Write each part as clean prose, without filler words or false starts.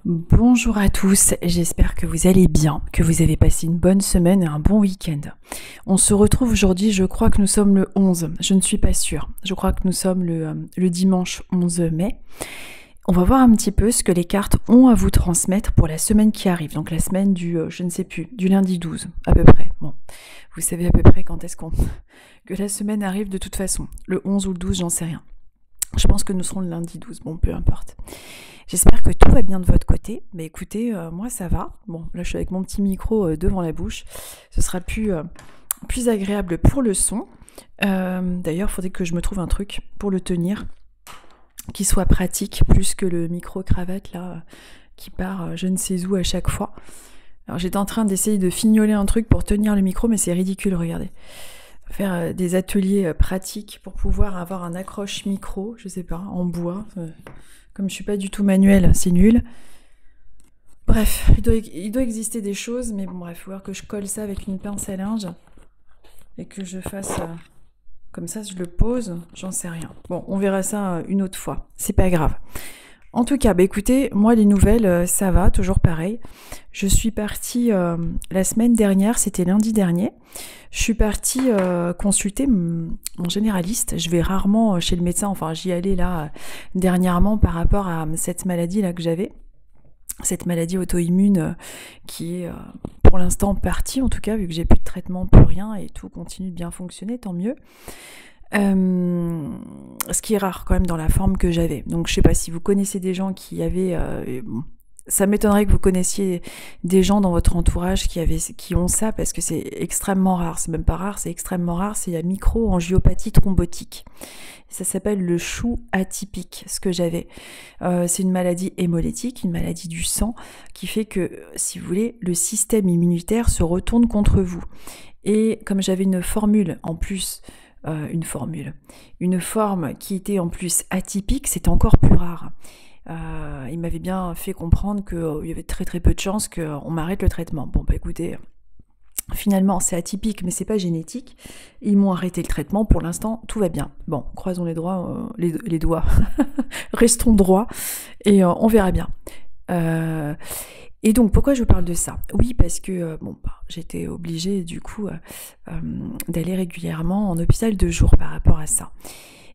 Bonjour à tous, j'espère que vous allez bien, que vous avez passé une bonne semaine et un bon week-end. On se retrouve aujourd'hui, je crois que nous sommes le 11, je ne suis pas sûre. Je crois que nous sommes le dimanche 11 mai. On va voir un petit peu ce que les cartes ont à vous transmettre pour la semaine qui arrive. Donc la semaine du, je ne sais plus, du lundi 12 à peu près. Bon, vous savez à peu près quand est-ce que la semaine arrive de toute façon. Le 11 ou le 12, j'en sais rien. Je pense que nous serons le lundi 12, bon peu importe. J'espère que tout va bien de votre côté. Mais écoutez, moi ça va. Bon, là je suis avec mon petit micro devant la bouche. Ce sera plus agréable pour le son. D'ailleurs, il faudrait que je me trouve un truc pour le tenir qui soit pratique, plus que le micro-cravate là, qui part je ne sais où à chaque fois. Alors j'étais en train d'essayer de fignoler un truc pour tenir le micro, mais c'est ridicule, regardez. Faire des ateliers pratiques pour pouvoir avoir un accroche micro, je sais pas, en bois. Comme je suis pas du tout manuelle, c'est nul. Bref, il doit exister des choses, mais bon bref, il faut voir que je colle ça avec une pince à linge et que je fasse comme ça, je le pose, j'en sais rien. Bon, on verra ça une autre fois, c'est pas grave. En tout cas, écoutez, moi les nouvelles, ça va, toujours pareil. Je suis partie la semaine dernière, c'était lundi dernier. Je suis partie consulter mon généraliste. Je vais rarement chez le médecin, enfin j'y allais là dernièrement par rapport à cette maladie là que j'avais. Cette maladie auto-immune qui est pour l'instant partie, en tout cas, vu que j'ai plus de traitement, plus rien, et tout continue de bien fonctionner, tant mieux. Ce qui est rare quand même dans la forme que j'avais. Donc je sais pas si vous connaissez des gens qui avaient... ça m'étonnerait que vous connaissiez des gens dans votre entourage qui ont ça, parce que c'est extrêmement rare. C'est même pas rare, c'est extrêmement rare. C'est la micro-angiopathie thrombotique. Ça s'appelle le chou atypique, ce que j'avais. C'est une maladie hémolytique, une maladie du sang, qui fait que, si vous voulez, le système immunitaire se retourne contre vous. Et comme j'avais une formule en plus, une forme qui était en plus atypique, c'était encore plus rare. Il m'avait bien fait comprendre qu'il y avait très très peu de chances qu'on m'arrête le traitement. Bon écoutez, finalement c'est atypique mais c'est pas génétique. Ils m'ont arrêté le traitement, pour l'instant tout va bien. Bon, croisons les doigts, restons droits et on verra bien. Et donc pourquoi je vous parle de ça? Oui, parce que j'étais obligée du coup d'aller régulièrement en hôpital de jour par rapport à ça.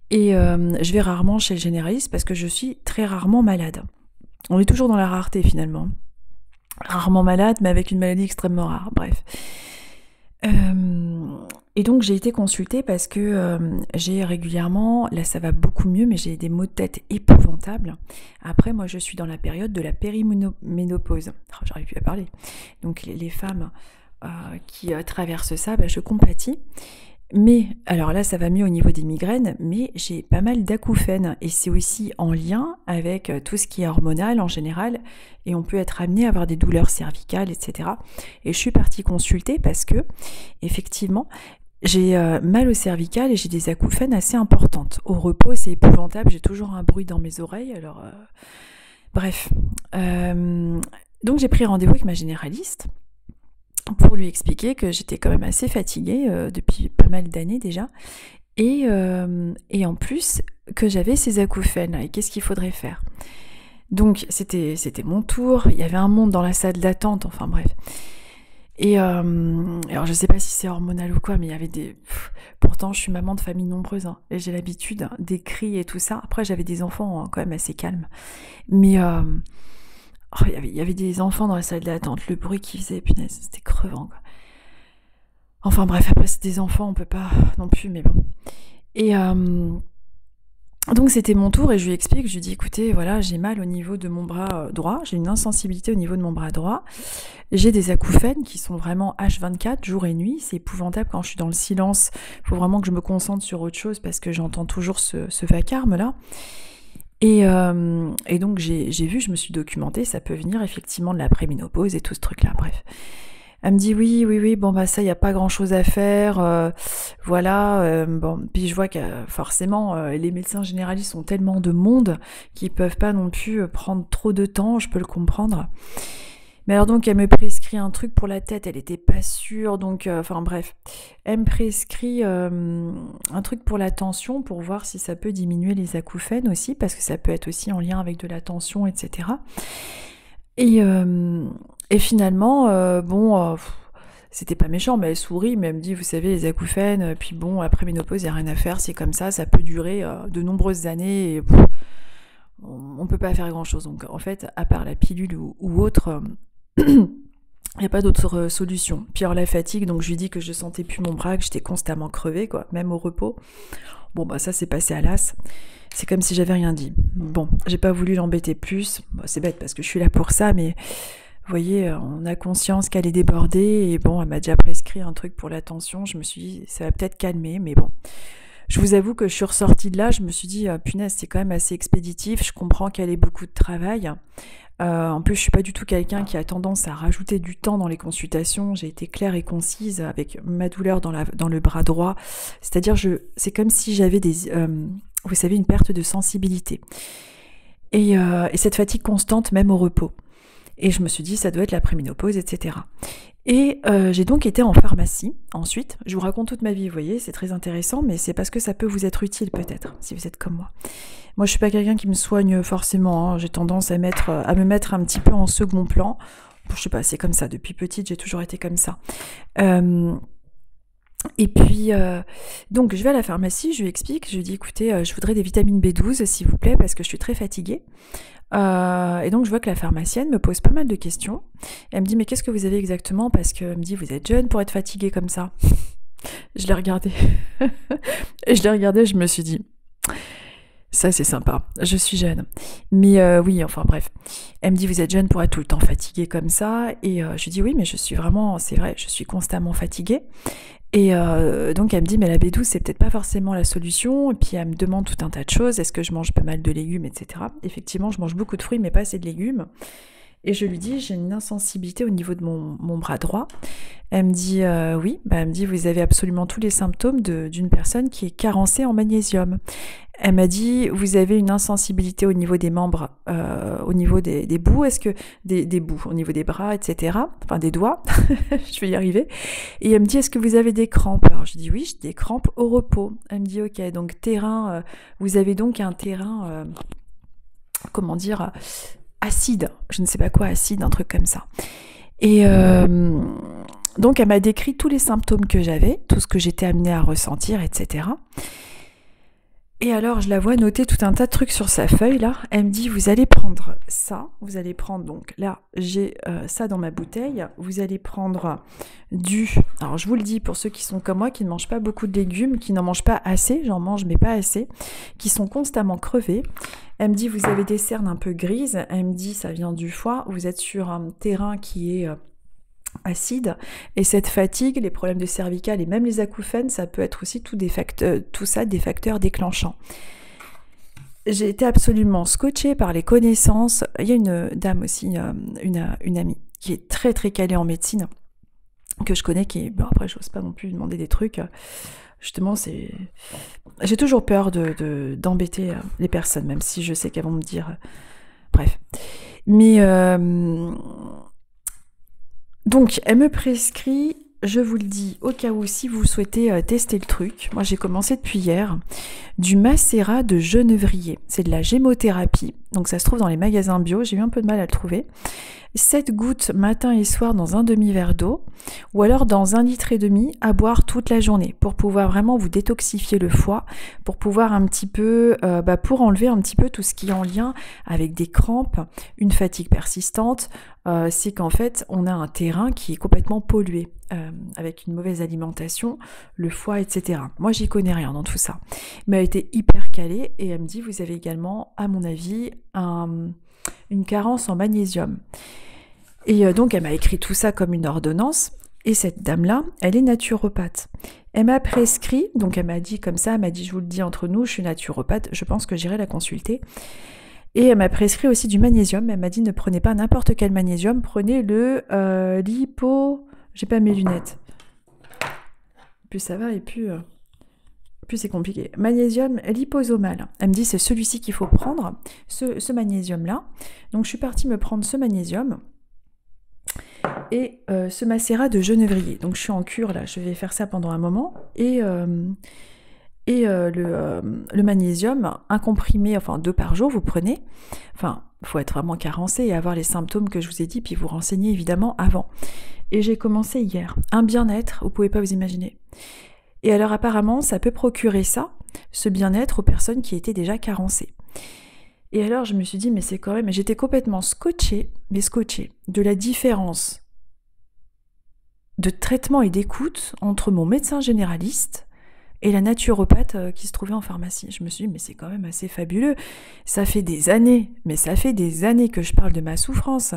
Et je vais rarement chez le généraliste parce que je suis très rarement malade. On est toujours dans la rareté finalement. Rarement malade, mais avec une maladie extrêmement rare. Bref. Et donc j'ai été consultée parce que j'ai régulièrement, là ça va beaucoup mieux, mais j'ai des maux de tête épouvantables. Après, moi je suis dans la période de la périménopause. J'arrive plus à parler. Donc les femmes qui traversent ça, je compatis. Mais, alors là, ça va mieux au niveau des migraines, mais j'ai pas mal d'acouphènes et c'est aussi en lien avec tout ce qui est hormonal en général et on peut être amené à avoir des douleurs cervicales, etc. Et je suis partie consulter parce que, effectivement, j'ai mal au cervical et j'ai des acouphènes assez importantes. Au repos, c'est épouvantable, j'ai toujours un bruit dans mes oreilles, alors... Bref. Donc j'ai pris rendez-vous avec ma généraliste pour lui expliquer que j'étais quand même assez fatiguée depuis pas mal d'années déjà, et en plus que j'avais ces acouphènes, et qu'est-ce qu'il faudrait faire. Donc c'était mon tour, il y avait un monde dans la salle d'attente, enfin bref. Et alors je sais pas si c'est hormonal ou quoi, mais il y avait des... Pourtant je suis maman de famille nombreuse, hein, et j'ai l'habitude des cris et tout ça. Après j'avais des enfants quand même assez calmes, mais... il y avait des enfants dans la salle d'attente, le bruit qu'ils faisaient, punaise, c'était crevant quoi. Enfin bref, après c'est des enfants, on peut pas non plus, mais bon. Et donc c'était mon tour et je lui explique, je lui dis écoutez, voilà, j'ai mal au niveau de mon bras droit, j'ai une insensibilité au niveau de mon bras droit, j'ai des acouphènes qui sont vraiment H24, jour et nuit, c'est épouvantable quand je suis dans le silence, il faut vraiment que je me concentre sur autre chose parce que j'entends toujours ce vacarme là. Et donc j'ai vu, je me suis documentée, ça peut venir effectivement de la préménopause et tout ce truc-là, bref. Elle me dit oui, bon ça, il n'y a pas grand-chose à faire, voilà. Bon, puis je vois que forcément, les médecins généralistes ont tellement de monde qu'ils peuvent pas non plus prendre trop de temps, je peux le comprendre. Mais alors donc elle me prescrit un truc pour la tête, elle était pas sûre, donc enfin bref. Elle me prescrit un truc pour la tension, pour voir si ça peut diminuer les acouphènes aussi, parce que ça peut être aussi en lien avec de la tension, etc. Et finalement, c'était pas méchant, mais elle sourit, mais elle me dit, vous savez, les acouphènes, puis bon, après ménopause, il n'y a rien à faire, c'est comme ça peut durer de nombreuses années, et on peut pas faire grand-chose. Donc en fait, à part la pilule ou autre, il n'y a pas d'autre solution. Puis alors la fatigue, donc je lui dis que je sentais plus mon bras, que j'étais constamment crevée, quoi, même au repos. Bon, bah ça s'est passé à l'as. C'est comme si j'avais rien dit. Bon, j'ai pas voulu l'embêter plus. Bon, c'est bête parce que je suis là pour ça, mais vous voyez, on a conscience qu'elle est débordée. Et bon, elle m'a déjà prescrit un truc pour la tension. Je me suis dit, ça va peut-être calmer, mais bon. Je vous avoue que je suis ressortie de là, je me suis dit, punaise, c'est quand même assez expéditif. Je comprends qu'elle ait beaucoup de travail. En plus, je suis pas du tout quelqu'un qui a tendance à rajouter du temps dans les consultations. J'ai été claire et concise avec ma douleur dans le bras droit. C'est-à-dire, c'est comme si j'avais vous savez, une perte de sensibilité. Et cette fatigue constante, même au repos. Et je me suis dit, ça doit être la préménopause, etc. Et j'ai donc été en pharmacie ensuite. Je vous raconte toute ma vie, vous voyez, c'est très intéressant, mais c'est parce que ça peut vous être utile peut-être, si vous êtes comme moi. Moi, je suis pas quelqu'un qui me soigne forcément, hein. J'ai tendance à me mettre un petit peu en second plan. Je sais pas, c'est comme ça, depuis petite, j'ai toujours été comme ça. Et puis, donc je vais à la pharmacie, je lui explique, je lui dis, écoutez, je voudrais des vitamines B12, s'il vous plaît, parce que je suis très fatiguée. Et donc je vois que la pharmacienne me pose pas mal de questions. Elle me dit, mais qu'est-ce que vous avez exactement? Parce qu'elle me dit, vous êtes jeune pour être fatiguée comme ça. Je l'ai regardée. Et je l'ai regardée, je me suis dit, ça c'est sympa, je suis jeune. Mais oui, enfin bref. Elle me dit, vous êtes jeune pour être tout le temps fatiguée comme ça. Et je lui dis, oui, mais je suis vraiment, c'est vrai, je suis constamment fatiguée. Et donc elle me dit, mais la B12 c'est peut-être pas forcément la solution. Et puis elle me demande tout un tas de choses, est-ce que je mange pas mal de légumes, etc. Effectivement, je mange beaucoup de fruits mais pas assez de légumes. Et je lui dis, j'ai une insensibilité au niveau de mon bras droit. Elle me dit, oui, elle me dit, vous avez absolument tous les symptômes d'une personne qui est carencée en magnésium. Elle m'a dit, vous avez une insensibilité au niveau des membres, au niveau des bouts, est-ce que des bouts, au niveau des bras, etc. Enfin des doigts, je vais y arriver. Et elle me dit, est-ce que vous avez des crampes? Alors je dis oui, j'ai des crampes au repos. Elle me dit, ok, donc terrain, vous avez donc un terrain, comment dire, acide, je ne sais pas quoi, acide, un truc comme ça. Et donc elle m'a décrit tous les symptômes que j'avais, tout ce que j'étais amenée à ressentir, etc. Et alors, je la vois noter tout un tas de trucs sur sa feuille, là. Elle me dit, vous allez prendre ça. Vous allez prendre, donc là, j'ai ça dans ma bouteille. Vous allez prendre alors je vous le dis, pour ceux qui sont comme moi, qui ne mangent pas beaucoup de légumes, qui n'en mangent pas assez, j'en mange, mais pas assez, qui sont constamment crevés. Elle me dit, vous avez des cernes un peu grises. Elle me dit, ça vient du foie. Vous êtes sur un terrain qui est acide, et cette fatigue, les problèmes de cervicales et même les acouphènes, ça peut être aussi tout ça des facteurs déclenchants. J'ai été absolument scotchée par les connaissances. Il y a une dame aussi, une amie, qui est très très calée en médecine, que je connais, qui est... Bon, après, j'ose pas non plus demander des trucs. Justement, j'ai toujours peur d'embêter les personnes, même si je sais qu'elles vont me dire... Bref. Mais... Donc, elle me prescrit, je vous le dis, au cas où si vous souhaitez tester le truc, moi j'ai commencé depuis hier, du macérat de genevrier. C'est de la gémothérapie, donc ça se trouve dans les magasins bio, j'ai eu un peu de mal à le trouver. 7 gouttes matin et soir dans un demi-verre d'eau, ou alors dans 1,5 litre à boire toute la journée, pour pouvoir vraiment vous détoxifier le foie, pour pouvoir un petit peu, pour enlever un petit peu tout ce qui est en lien avec des crampes, une fatigue persistante. C'est qu'en fait, on a un terrain qui est complètement pollué, avec une mauvaise alimentation, le foie, etc. Moi, j'y connais rien dans tout ça. Mais elle a été hyper calée, et elle me dit, vous avez également, à mon avis, une carence en magnésium. Et donc, elle m'a écrit tout ça comme une ordonnance. Et cette dame-là, elle est naturopathe. Elle m'a prescrit, donc elle m'a dit comme ça, elle m'a dit, je vous le dis entre nous, je suis naturopathe, je pense que j'irai la consulter. Et elle m'a prescrit aussi du magnésium. Elle m'a dit, ne prenez pas n'importe quel magnésium, prenez le J'ai pas mes lunettes. Plus ça va et plus c'est compliqué. Magnésium liposomal. Elle me dit, c'est celui-ci qu'il faut prendre, ce magnésium-là. Donc je suis partie me prendre ce magnésium et ce macérat de genevrier. Donc je suis en cure là, je vais faire ça pendant un moment. Et le magnésium, un comprimé, enfin 2 par jour, vous prenez. Enfin, Il faut être vraiment carencé et avoir les symptômes que je vous ai dit, puis vous renseigner évidemment avant. Et j'ai commencé hier. Un bien-être, vous pouvez pas vous imaginer. Et alors apparemment, ça peut procurer ça, ce bien-être aux personnes qui étaient déjà carencées. Et alors je me suis dit, mais c'est quand même... J'étais complètement scotchée de la différence de traitement et d'écoute entre mon médecin généraliste et la naturopathe qui se trouvait en pharmacie. Je me suis dit, mais c'est quand même assez fabuleux. Ça fait des années que je parle de ma souffrance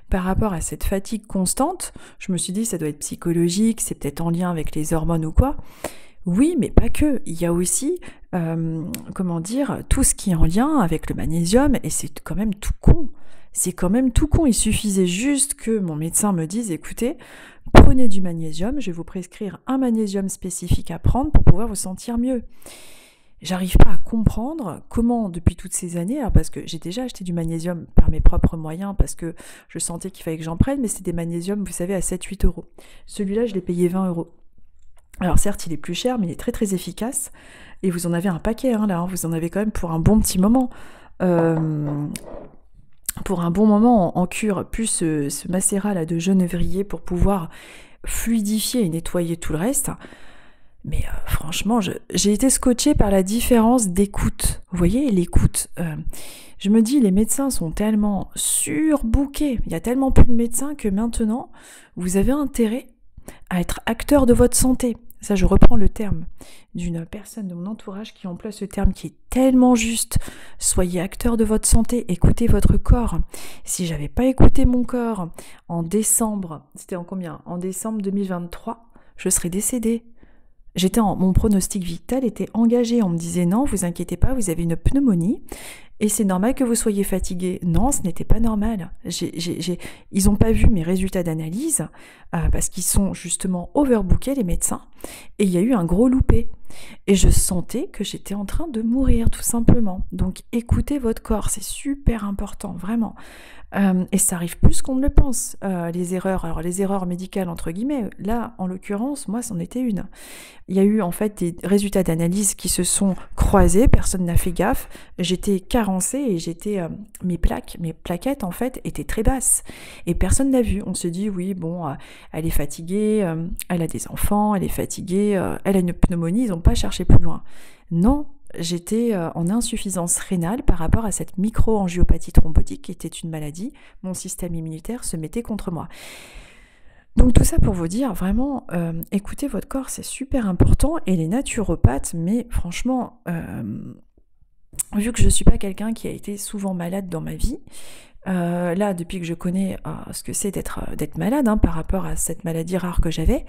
par rapport à cette fatigue constante. Je me suis dit, ça doit être psychologique, c'est peut-être en lien avec les hormones ou quoi. Oui, mais pas que. Il y a aussi, tout ce qui est en lien avec le magnésium, et c'est quand même tout con. C'est quand même tout con. Il suffisait juste que mon médecin me dise, écoutez, prenez du magnésium, je vais vous prescrire un magnésium spécifique à prendre pour pouvoir vous sentir mieux. J'arrive pas à comprendre comment, depuis toutes ces années, alors parce que j'ai déjà acheté du magnésium par mes propres moyens, parce que je sentais qu'il fallait que j'en prenne, mais c'était des magnésiums, vous savez, à 7-8 euros. Celui-là, je l'ai payé 20 euros. Alors certes, il est plus cher, mais il est très très efficace. Et vous en avez un paquet, là, vous en avez quand même pour un bon petit moment. Pour un bon moment en cure, plus ce macérat là de genévrier pour pouvoir fluidifier et nettoyer tout le reste. Mais franchement, j'ai été scotchée par la différence d'écoute. Vous voyez, l'écoute. Je me dis, les médecins sont tellement surbookés. Il y a tellement plus de médecins que maintenant, vous avez intérêt à être acteur de votre santé. Ça, je reprends le terme d'une personne de mon entourage qui emploie ce terme qui est tellement juste. Soyez acteur de votre santé, écoutez votre corps. Si j'avais pas écouté mon corps en décembre, c'était en combien ? En décembre 2023, je serais décédée. Mon pronostic vital était engagé. On me disait non, vous inquiétez pas, vous avez une pneumonie et c'est normal que vous soyez fatigué. Non, ce n'était pas normal. Ils n'ont pas vu mes résultats d'analyse parce qu'ils sont justement overbookés, les médecins, et il y a eu un gros loupé. Et je sentais que j'étais en train de mourir, tout simplement. Donc écoutez votre corps, c'est super important, vraiment. Et ça arrive plus qu'on ne le pense, les erreurs. Alors les erreurs médicales, entre guillemets, là, en l'occurrence, moi, c'en était une. Il y a eu en fait des résultats d'analyse qui se sont croisés, personne n'a fait gaffe. J'étais carencée et mes plaquettes, en fait, étaient très basses. Et personne n'a vu. On se dit, oui, bon, elle est fatiguée, elle a des enfants, elle est fatiguée, elle a une pneumonie, ils n'ont pas cherché plus loin. Non, j'étais en insuffisance rénale par rapport à cette micro-angiopathie thrombotique qui était une maladie. Mon système immunitaire se mettait contre moi. Donc tout ça pour vous dire, vraiment, écoutez votre corps, c'est super important. Et les naturopathes, mais franchement, vu que je ne suis pas quelqu'un qui a été souvent malade dans ma vie, là, depuis que je connais ce que c'est d'être malade, par rapport à cette maladie rare que j'avais,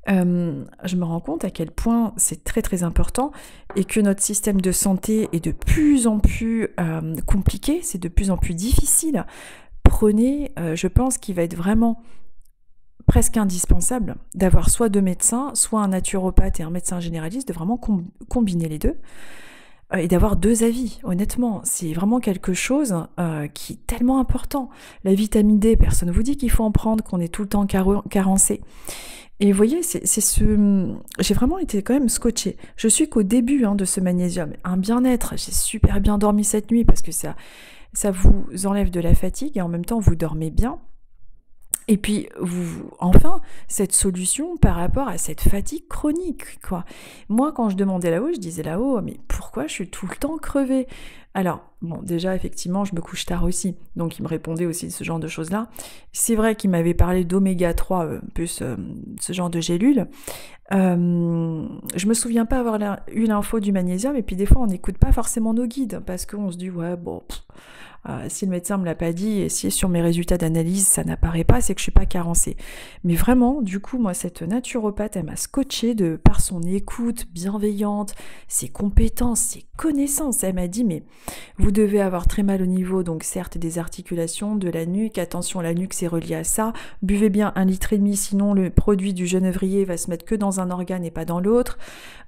je me rends compte à quel point c'est très très important et que notre système de santé est de plus en plus compliqué, c'est de plus en plus difficile. Prenez, je pense qu'il va être vraiment presque indispensable d'avoir soit deux médecins, soit un naturopathe et un médecin généraliste, de vraiment combiner les deux. Et d'avoir deux avis, honnêtement, c'est vraiment quelque chose qui est tellement important. La vitamine D, personne ne vous dit qu'il faut en prendre, qu'on est tout le temps carencé. Et vous voyez, j'ai vraiment été quand même scotchée. Je suis qu'au début de ce magnésium. Un bien-être, j'ai super bien dormi cette nuit parce que ça vous enlève de la fatigue et en même temps vous dormez bien. Et puis, enfin, cette solution par rapport à cette fatigue chronique, quoi. Moi, quand je demandais là-haut, je disais là-haut, mais pourquoi je suis tout le temps crevée ? Alors, bon, déjà, effectivement, je me couche tard aussi, donc il me répondait aussi de ce genre de choses-là. C'est vrai qu'il m'avait parlé d'oméga 3, plus ce genre de gélules. Je me souviens pas avoir eu l'info du magnésium, et puis des fois, on n'écoute pas forcément nos guides, parce qu'on se dit, ouais, bon... si le médecin me l'a pas dit et si sur mes résultats d'analyse ça n'apparaît pas, c'est que je suis pas carencée. Mais vraiment, du coup, moi, cette naturopathe, elle m'a scotchée par son écoute bienveillante, ses compétences, ses connaissances. Elle m'a dit, mais vous devez avoir très mal au niveau, donc certes des articulations, de la nuque, attention, la nuque c'est relié à ça, buvez bien 1,5 litre, sinon le produit du genévrier va se mettre que dans un organe et pas dans l'autre.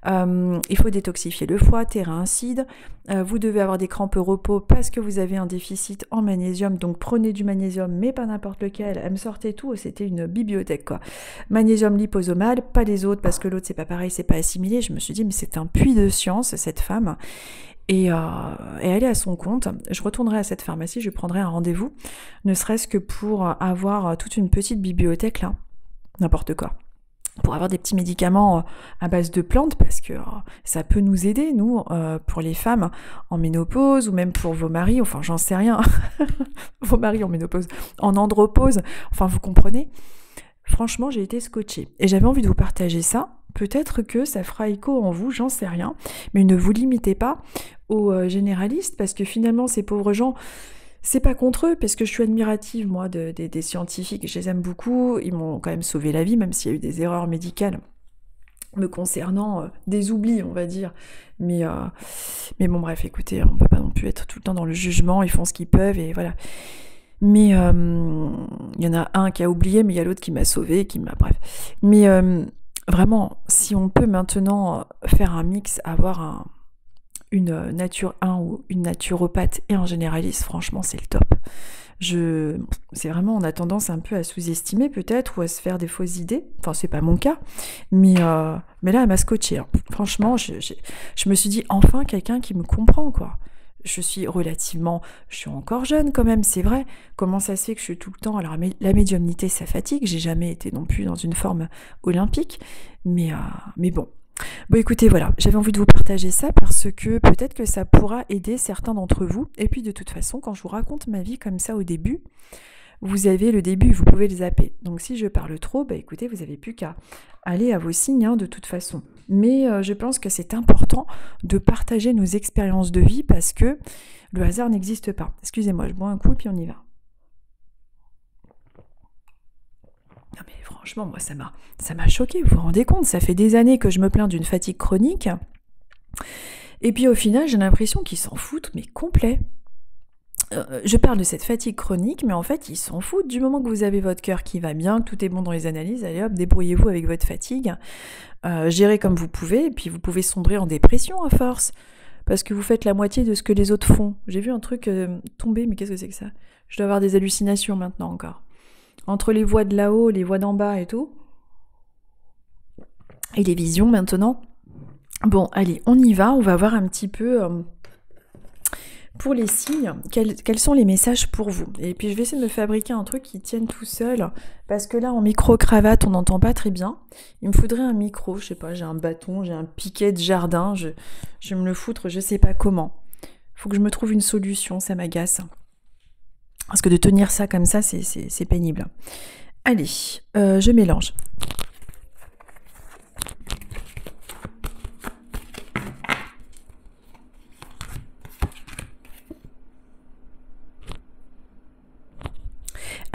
Il faut détoxifier le foie, terrain acide. Vous devez avoir des crampes au repos parce que vous avez un déficit en magnésium, donc prenez du magnésium, mais pas n'importe lequel. Elle me sortait tout, c'était une bibliothèque quoi. Magnésium liposomal, pas les autres parce que l'autre c'est pas pareil, c'est pas assimilé. Je me suis dit mais c'est un puits de science cette femme. Et elle est à son compte. Je retournerai à cette pharmacie, je prendrai un rendez-vous, ne serait-ce que pour avoir toute une petite bibliothèque là, n'importe quoi. Pour avoir des petits médicaments à base de plantes, parce que ça peut nous aider, nous, pour les femmes en ménopause, ou même pour vos maris, enfin j'en sais rien, vos maris en ménopause, en andropause, enfin vous comprenez. Franchement, j'ai été scotchée. Et j'avais envie de vous partager ça. Peut-être que ça fera écho en vous, j'en sais rien. Mais ne vous limitez pas aux généralistes, parce que finalement, ces pauvres gens, c'est pas contre eux, parce que je suis admirative, moi, des scientifiques. Je les aime beaucoup. Ils m'ont quand même sauvé la vie, même s'il y a eu des erreurs médicales me concernant, des oublis, on va dire. Mais bon, bref, écoutez, on peut pas non plus être tout le temps dans le jugement. Ils font ce qu'ils peuvent, et voilà. Mais il y en a un qui a oublié, mais il y a l'autre qui m'a sauvé, qui m'a... Bref. Mais vraiment, si on peut maintenant faire un mix, avoir une nature 1 ou une naturopathe et un généraliste, franchement, c'est le top. C'est vraiment, on a tendance un peu à sous-estimer peut-être, ou à se faire des fausses idées. Enfin, c'est pas mon cas. Mais là, elle m'a scotché. Hein. Franchement, je me suis dit, enfin, quelqu'un qui me comprend, quoi. Je suis encore jeune quand même, c'est vrai. Comment ça se fait que je suis tout le temps... Alors la médiumnité, ça fatigue. J'ai jamais été non plus dans une forme olympique. Mais bon. Bon écoutez, voilà. J'avais envie de vous partager ça parce que peut-être que ça pourra aider certains d'entre vous. Et puis de toute façon, quand je vous raconte ma vie comme ça au début, vous avez le début, vous pouvez le zapper. Donc si je parle trop, bah écoutez, vous n'avez plus qu'à aller à vos signes hein, de toute façon. Mais je pense que c'est important de partager nos expériences de vie parce que le hasard n'existe pas. Excusez-moi, je bois un coup et puis on y va. Non mais franchement, moi ça m'a choquée, vous vous rendez compte, ça fait des années que je me plains d'une fatigue chronique. Et puis au final, j'ai l'impression qu'ils s'en foutent, mais complet. Je parle de cette fatigue chronique, mais en fait, ils s'en foutent. Du moment que vous avez votre cœur qui va bien, que tout est bon dans les analyses, allez hop, débrouillez-vous avec votre fatigue. Gérez comme vous pouvez, et puis vous pouvez sombrer en dépression à force, parce que vous faites la moitié de ce que les autres font. J'ai vu un truc tomber, mais qu'est-ce que c'est que ça? Je dois avoir des hallucinations maintenant encore. Entre les voix de là-haut, les voix d'en bas et tout, et les visions maintenant. Bon, allez, on y va, on va voir un petit peu... Pour les signes, quels sont les messages pour vous? Et puis je vais essayer de me fabriquer un truc qui tienne tout seul, parce que là en micro-cravate on n'entend pas très bien. Il me faudrait un micro, je sais pas, j'ai un bâton, j'ai un piquet de jardin, je vais me le foutre, je sais pas comment. Faut que je me trouve une solution, ça m'agace. Parce que de tenir ça comme ça, c'est pénible. Allez, je mélange.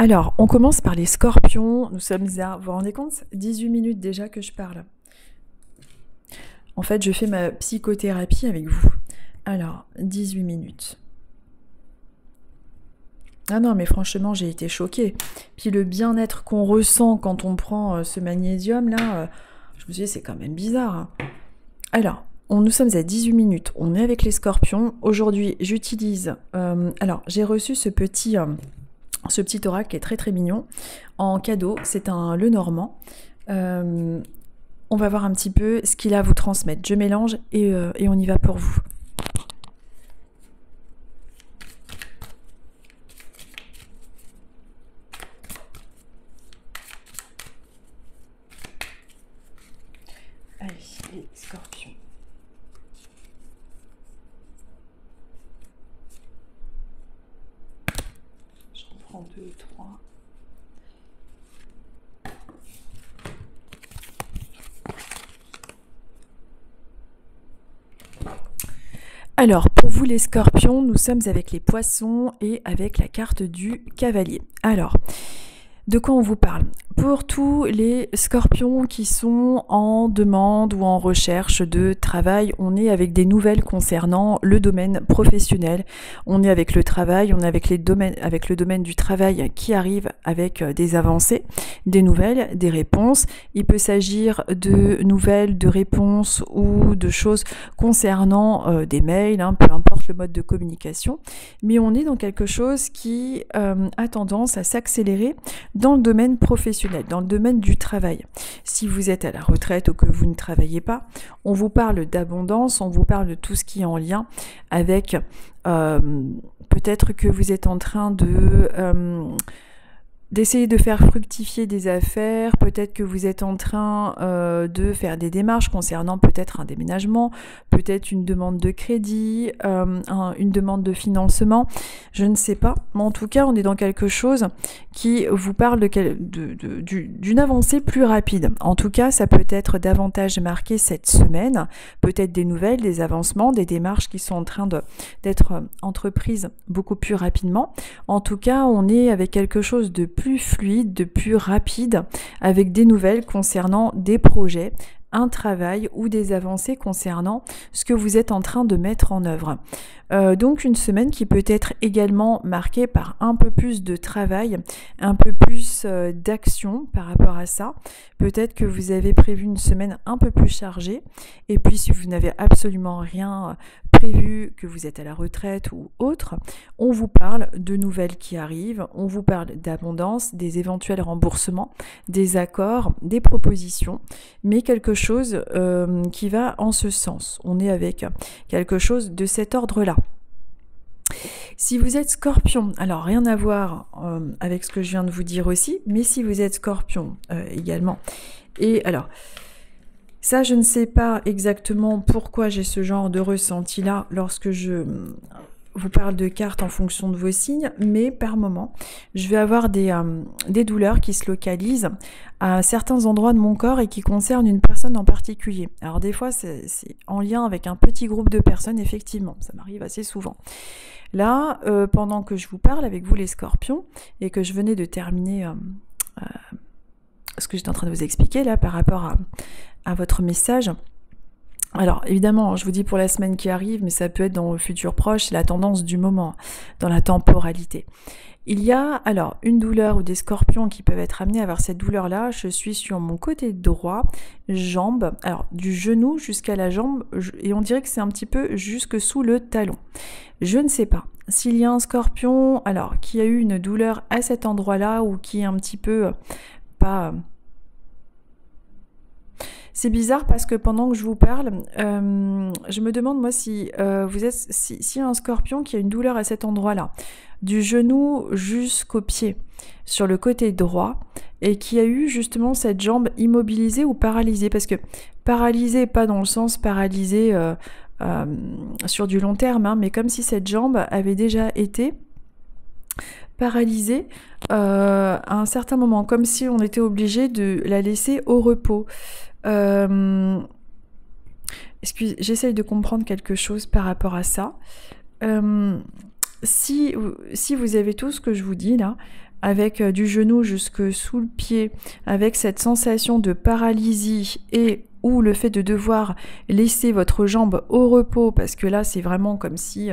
Alors, on commence par les scorpions. Nous sommes à, vous vous rendez compte, 18 minutes déjà que je parle. En fait, je fais ma psychothérapie avec vous. Alors, 18 minutes. Ah non, mais franchement, j'ai été choquée. Puis le bien-être qu'on ressent quand on prend ce magnésium-là, je me suis dit, c'est quand même bizarre. Hein. Alors, nous sommes à 18 minutes. On est avec les scorpions. Aujourd'hui, j'utilise... alors, j'ai reçu ce petit oracle qui est très très mignon en cadeau, c'est un Lenormand. On va voir un petit peu ce qu'il a à vous transmettre. Je mélange et on y va pour vous. Allez, les scorpions. J'en prends 2, 3. Alors, pour vous les scorpions, nous sommes avec les poissons et avec la carte du cavalier. Alors, De quoi on vous parle? Pour tous les scorpions qui sont en demande ou en recherche de travail, on est avec des nouvelles concernant le domaine professionnel. On est avec le travail, on est avec le domaine du travail qui arrive avec des avancées, des nouvelles, des réponses. Il peut s'agir de nouvelles, de réponses ou de choses concernant des mails, peu importe le mode de communication. Mais on est dans quelque chose qui a tendance à s'accélérer dans le domaine professionnel, dans le domaine du travail. Si vous êtes à la retraite ou que vous ne travaillez pas, on vous parle d'abondance, on vous parle de tout ce qui est en lien avec peut-être que vous êtes en train d'essayer de faire fructifier des affaires, peut-être que vous êtes en train de faire des démarches concernant peut-être un déménagement, peut-être une demande de crédit, une demande de financement, je ne sais pas. Mais en tout cas, on est dans quelque chose qui vous parle d'une avancée plus rapide. En tout cas, ça peut être davantage marqué cette semaine, peut-être des nouvelles, des avancements, des démarches qui sont en train d'être entreprises beaucoup plus rapidement. En tout cas, on est avec quelque chose de plus fluide, de plus rapide, avec des nouvelles concernant des projets, un travail ou des avancées concernant ce que vous êtes en train de mettre en œuvre. Donc une semaine qui peut être également marquée par un peu plus de travail, un peu plus d'action par rapport à ça. Peut-être que vous avez prévu une semaine un peu plus chargée, et puis si vous n'avez absolument rien prévu, que vous êtes à la retraite ou autre, on vous parle de nouvelles qui arrivent, on vous parle d'abondance, des éventuels remboursements, des accords, des propositions, mais quelque chose qui va en ce sens. On est avec quelque chose de cet ordre-là. Si vous êtes scorpion, alors rien à voir avec ce que je viens de vous dire aussi, mais si vous êtes scorpion également, et alors, ça je ne sais pas exactement pourquoi j'ai ce genre de ressenti-là lorsque je vous parle de cartes en fonction de vos signes, mais par moment, je vais avoir des douleurs qui se localisent à certains endroits de mon corps et qui concernent une personne en particulier. Alors des fois, c'est en lien avec un petit groupe de personnes, effectivement, ça m'arrive assez souvent. Là, pendant que je vous parle avec vous les scorpions, et que je venais de terminer ce que j'étais en train de vous expliquer là par rapport à votre message. Alors évidemment, je vous dis pour la semaine qui arrive, mais ça peut être dans le futur proche, c'est la tendance du moment, dans la temporalité. Il y a alors une douleur ou des scorpions qui peuvent être amenés à avoir cette douleur-là. Je suis sur mon côté droit, jambe, alors du genou jusqu'à la jambe, et on dirait que c'est un petit peu jusque sous le talon. Je ne sais pas s'il y a un scorpion alors qui a eu une douleur à cet endroit-là ou qui est un petit peu pas... C'est bizarre parce que pendant que je vous parle, je me demande moi si s'il y a un scorpion qui a une douleur à cet endroit-là, du genou jusqu'au pied, sur le côté droit, et qui a eu justement cette jambe immobilisée ou paralysée, parce que paralysée, pas dans le sens paralysée sur du long terme, mais comme si cette jambe avait déjà été paralysée à un certain moment, comme si on était obligé de la laisser au repos. J'essaye de comprendre quelque chose par rapport à ça. Si vous avez tout ce que je vous dis là, avec du genou jusque sous le pied, avec cette sensation de paralysie et ou le fait de devoir laisser votre jambe au repos, parce que là c'est vraiment comme si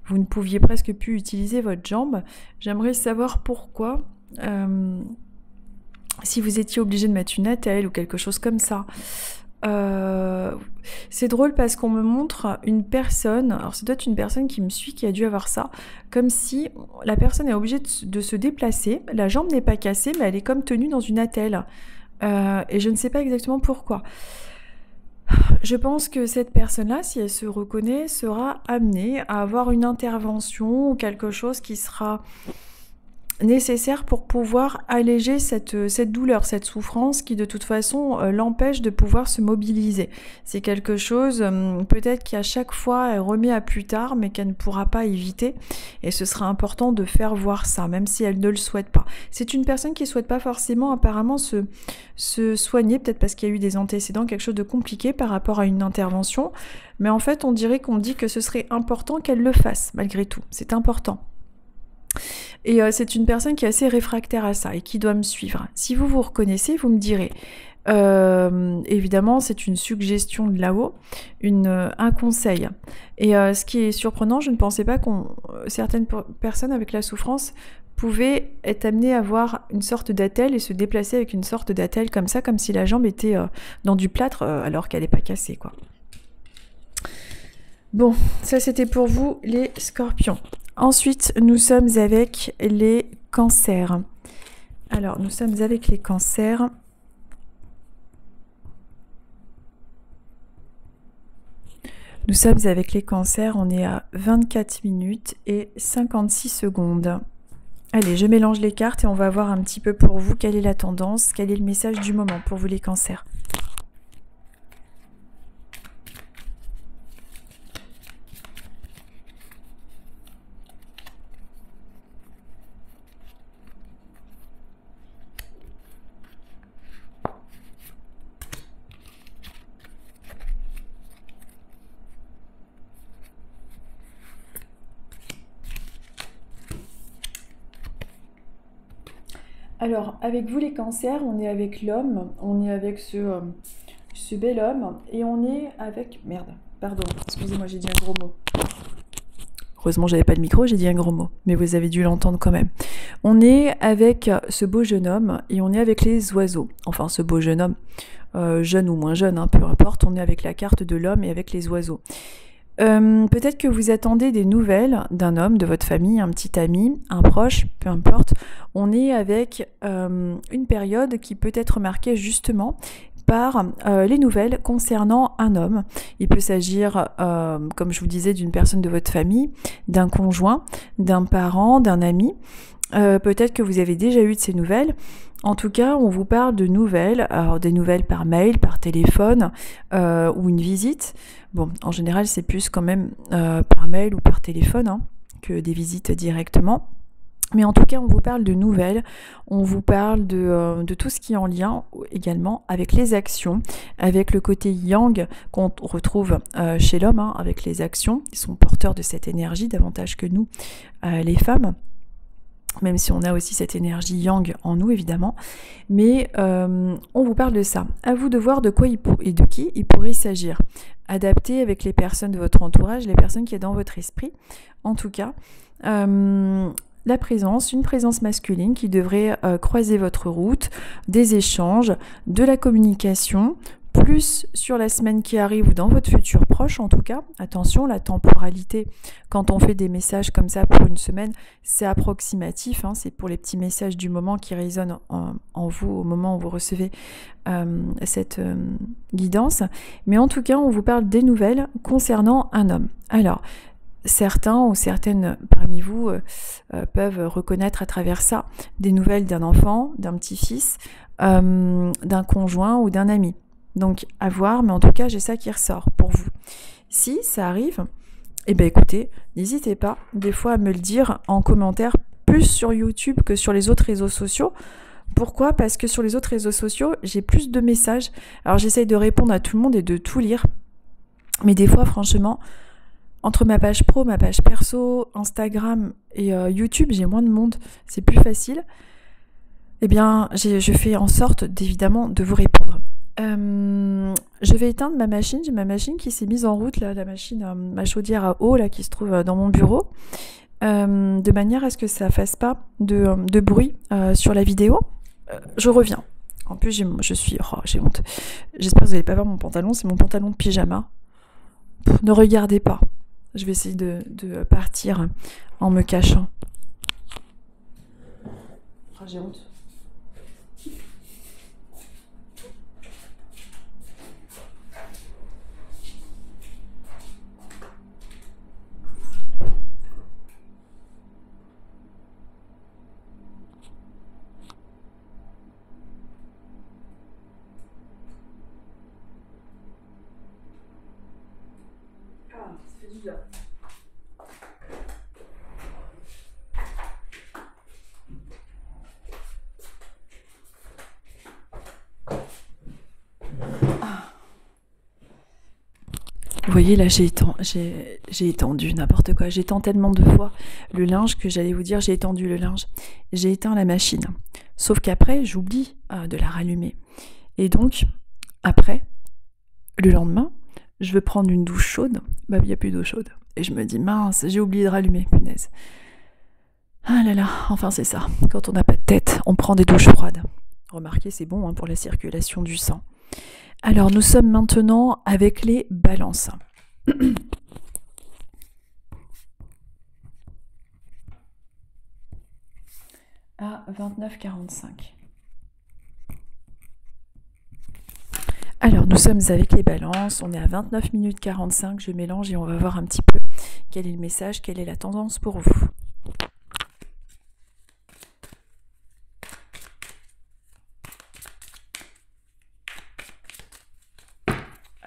vous ne pouviez presque plus utiliser votre jambe, j'aimerais savoir pourquoi. Si vous étiez obligé de mettre une attelle ou quelque chose comme ça. C'est drôle parce qu'on me montre une personne, alors c'est peut-être une personne qui me suit qui a dû avoir ça, comme si la personne est obligée de se déplacer, la jambe n'est pas cassée mais elle est comme tenue dans une attelle, et je ne sais pas exactement pourquoi. Je pense que cette personne-là, si elle se reconnaît, sera amenée à avoir une intervention ou quelque chose qui sera nécessaire pour pouvoir alléger cette douleur, cette souffrance qui de toute façon l'empêche de pouvoir se mobiliser. C'est quelque chose peut-être qu'à chaque fois elle remet à plus tard mais qu'elle ne pourra pas éviter, et ce sera important de faire voir ça même si elle ne le souhaite pas. C'est une personne qui ne souhaite pas forcément apparemment se soigner, peut-être parce qu'il y a eu des antécédents, quelque chose de compliqué par rapport à une intervention, mais en fait on dirait qu'on dit que ce serait important qu'elle le fasse malgré tout, c'est important. Et c'est une personne qui est assez réfractaire à ça et qui doit me suivre. Si vous vous reconnaissez, vous me direz. Évidemment, c'est une suggestion de là-haut, un conseil. Et ce qui est surprenant, je ne pensais pas certaines personnes avec la souffrance pouvaient être amenées à avoir une sorte d'attelle et se déplacer avec une sorte d'attelle comme ça, comme si la jambe était dans du plâtre alors qu'elle n'est pas cassée, quoi. Bon, ça c'était pour vous les scorpions. Ensuite, nous sommes avec les cancers. Alors, nous sommes avec les cancers. Nous sommes avec les cancers, on est à 24 minutes et 56 secondes. Allez, je mélange les cartes et on va voir un petit peu pour vous quelle est la tendance, quel est le message du moment pour vous les cancers. Alors, avec vous les cancers, on est avec l'homme, on est avec ce bel homme, et on est avec... Merde, pardon, excusez-moi, j'ai dit un gros mot. Heureusement, j'avais pas le micro, j'ai dit un gros mot, mais vous avez dû l'entendre quand même. On est avec ce beau jeune homme, et on est avec les oiseaux. Enfin, ce beau jeune homme, jeune ou moins jeune, hein, peu importe, on est avec la carte de l'homme et avec les oiseaux. Peut-être que vous attendez des nouvelles d'un homme, de votre famille, un petit ami, un proche, peu importe. On est avec une période qui peut être marquée justement par les nouvelles concernant un homme. Il peut s'agir, comme je vous disais, d'une personne de votre famille, d'un conjoint, d'un parent, d'un ami. Peut-être que vous avez déjà eu de ces nouvelles. En tout cas, on vous parle de nouvelles, alors des nouvelles par mail, par téléphone ou une visite. Bon, en général, c'est plus quand même par mail ou par téléphone hein, que des visites directement. Mais en tout cas, on vous parle de nouvelles, on vous parle de tout ce qui est en lien également avec les actions, avec le côté yang qu'on retrouve chez l'homme, hein, avec les actions. Ils sont porteurs de cette énergie davantage que nous, les femmes. Même si on a aussi cette énergie yang en nous évidemment, mais on vous parle de ça. À vous de voir de quoi et de qui il pourrait s'agir. Adaptez avec les personnes de votre entourage, les personnes qui sont dans votre esprit. En tout cas, la présence, une présence masculine qui devrait croiser votre route, des échanges, de la communication, plus sur la semaine qui arrive ou dans votre futur proche en tout cas. Attention, la temporalité, quand on fait des messages comme ça pour une semaine, c'est approximatif, hein, c'est pour les petits messages du moment qui résonnent en vous au moment où vous recevez cette guidance. Mais en tout cas, on vous parle des nouvelles concernant un homme. Alors, certains ou certaines parmi vous peuvent reconnaître à travers ça des nouvelles d'un enfant, d'un petit-fils, d'un conjoint ou d'un ami. Donc à voir, mais en tout cas j'ai ça qui ressort pour vous. Si ça arrive, eh bien écoutez, n'hésitez pas des fois à me le dire en commentaire, plus sur YouTube que sur les autres réseaux sociaux. Pourquoi ? Parce que sur les autres réseaux sociaux, j'ai plus de messages. Alors j'essaye de répondre à tout le monde et de tout lire. Mais des fois, franchement, entre ma page pro, ma page perso, Instagram et YouTube, j'ai moins de monde. C'est plus facile. Eh bien, je fais en sorte, évidemment, de vous répondre. Je vais éteindre ma machine. J'ai ma machine qui s'est mise en route, là, la machine, ma chaudière à eau là, qui se trouve dans mon bureau, de manière à ce que ça ne fasse pas de bruit sur la vidéo. Je reviens. En plus, j'ai honte. J'espère que vous n'allez pas voir mon pantalon. C'est mon pantalon de pyjama. Ne regardez pas. Je vais essayer de partir en me cachant. Oh, j'ai honte. Vous voyez, là, j'ai étendu n'importe quoi. J'étends tellement de fois le linge que j'allais vous dire, j'ai étendu le linge. J'ai éteint la machine. Sauf qu'après, j'oublie de la rallumer. Et donc, après, le lendemain, je veux prendre une douche chaude. Bah, il n'y a plus d'eau chaude. Et je me dis, mince, j'ai oublié de rallumer, punaise. Ah là là, enfin c'est ça. Quand on n'a pas de tête, on prend des douches froides. Remarquez, c'est bon pour la circulation du sang. Alors, nous sommes maintenant avec les balances. À 29,45. Alors, nous sommes avec les balances. On est à 29 minutes 45. Je mélange et on va voir un petit peu quel est le message, quelle est la tendance pour vous.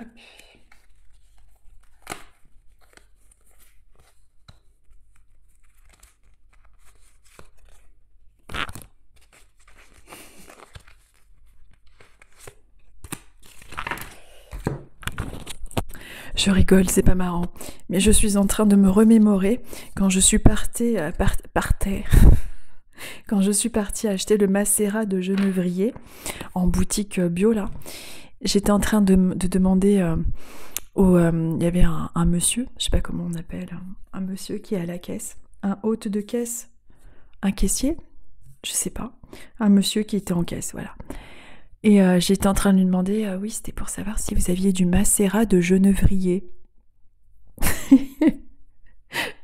Hop. Je rigole, c'est pas marrant, mais je suis en train de me remémorer quand je suis partie quand je suis partie acheter le macérat de Genevrier en boutique bio là. J'étais en train de demander il y avait un monsieur, je sais pas comment on appelle, un monsieur qui est à la caisse, un hôte de caisse, un caissier, je sais pas, un monsieur qui était en caisse, voilà. Et j'étais en train de lui demander, oui, c'était pour savoir si vous aviez du macérat de Genevrier.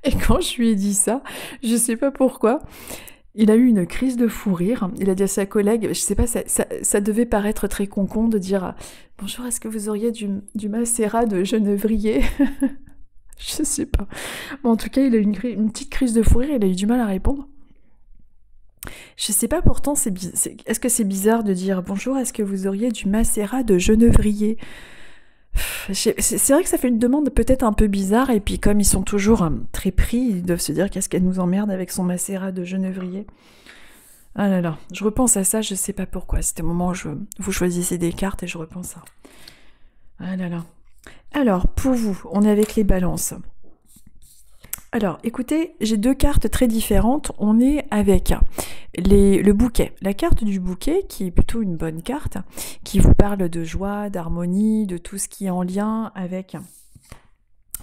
Et quand je lui ai dit ça, je sais pas pourquoi, il a eu une crise de fou rire. Il a dit à sa collègue, je sais pas, ça devait paraître très concon de dire « Bonjour, est-ce que vous auriez du macérat de Genevrier ?» Je sais pas. Bon, en tout cas, il a eu une petite crise de fou rire, il a eu du mal à répondre. Je sais pas, pourtant, est-ce que c'est bizarre de dire « Bonjour, est-ce que vous auriez du macérat de Genevrier ?» C'est vrai que ça fait une demande peut-être un peu bizarre, et puis comme ils sont toujours très pris, ils doivent se dire qu'est-ce qu'elle nous emmerde avec son macérat de Genevrier. Ah là là, je repense à ça, je sais pas pourquoi. C'était au moment où vous choisissez des cartes et je repense à... Ah là là. Alors, pour vous, on est avec les balances. Alors, écoutez, j'ai deux cartes très différentes. On est avec le bouquet. La carte du bouquet, qui est plutôt une bonne carte, qui vous parle de joie, d'harmonie, de tout ce qui est en lien avec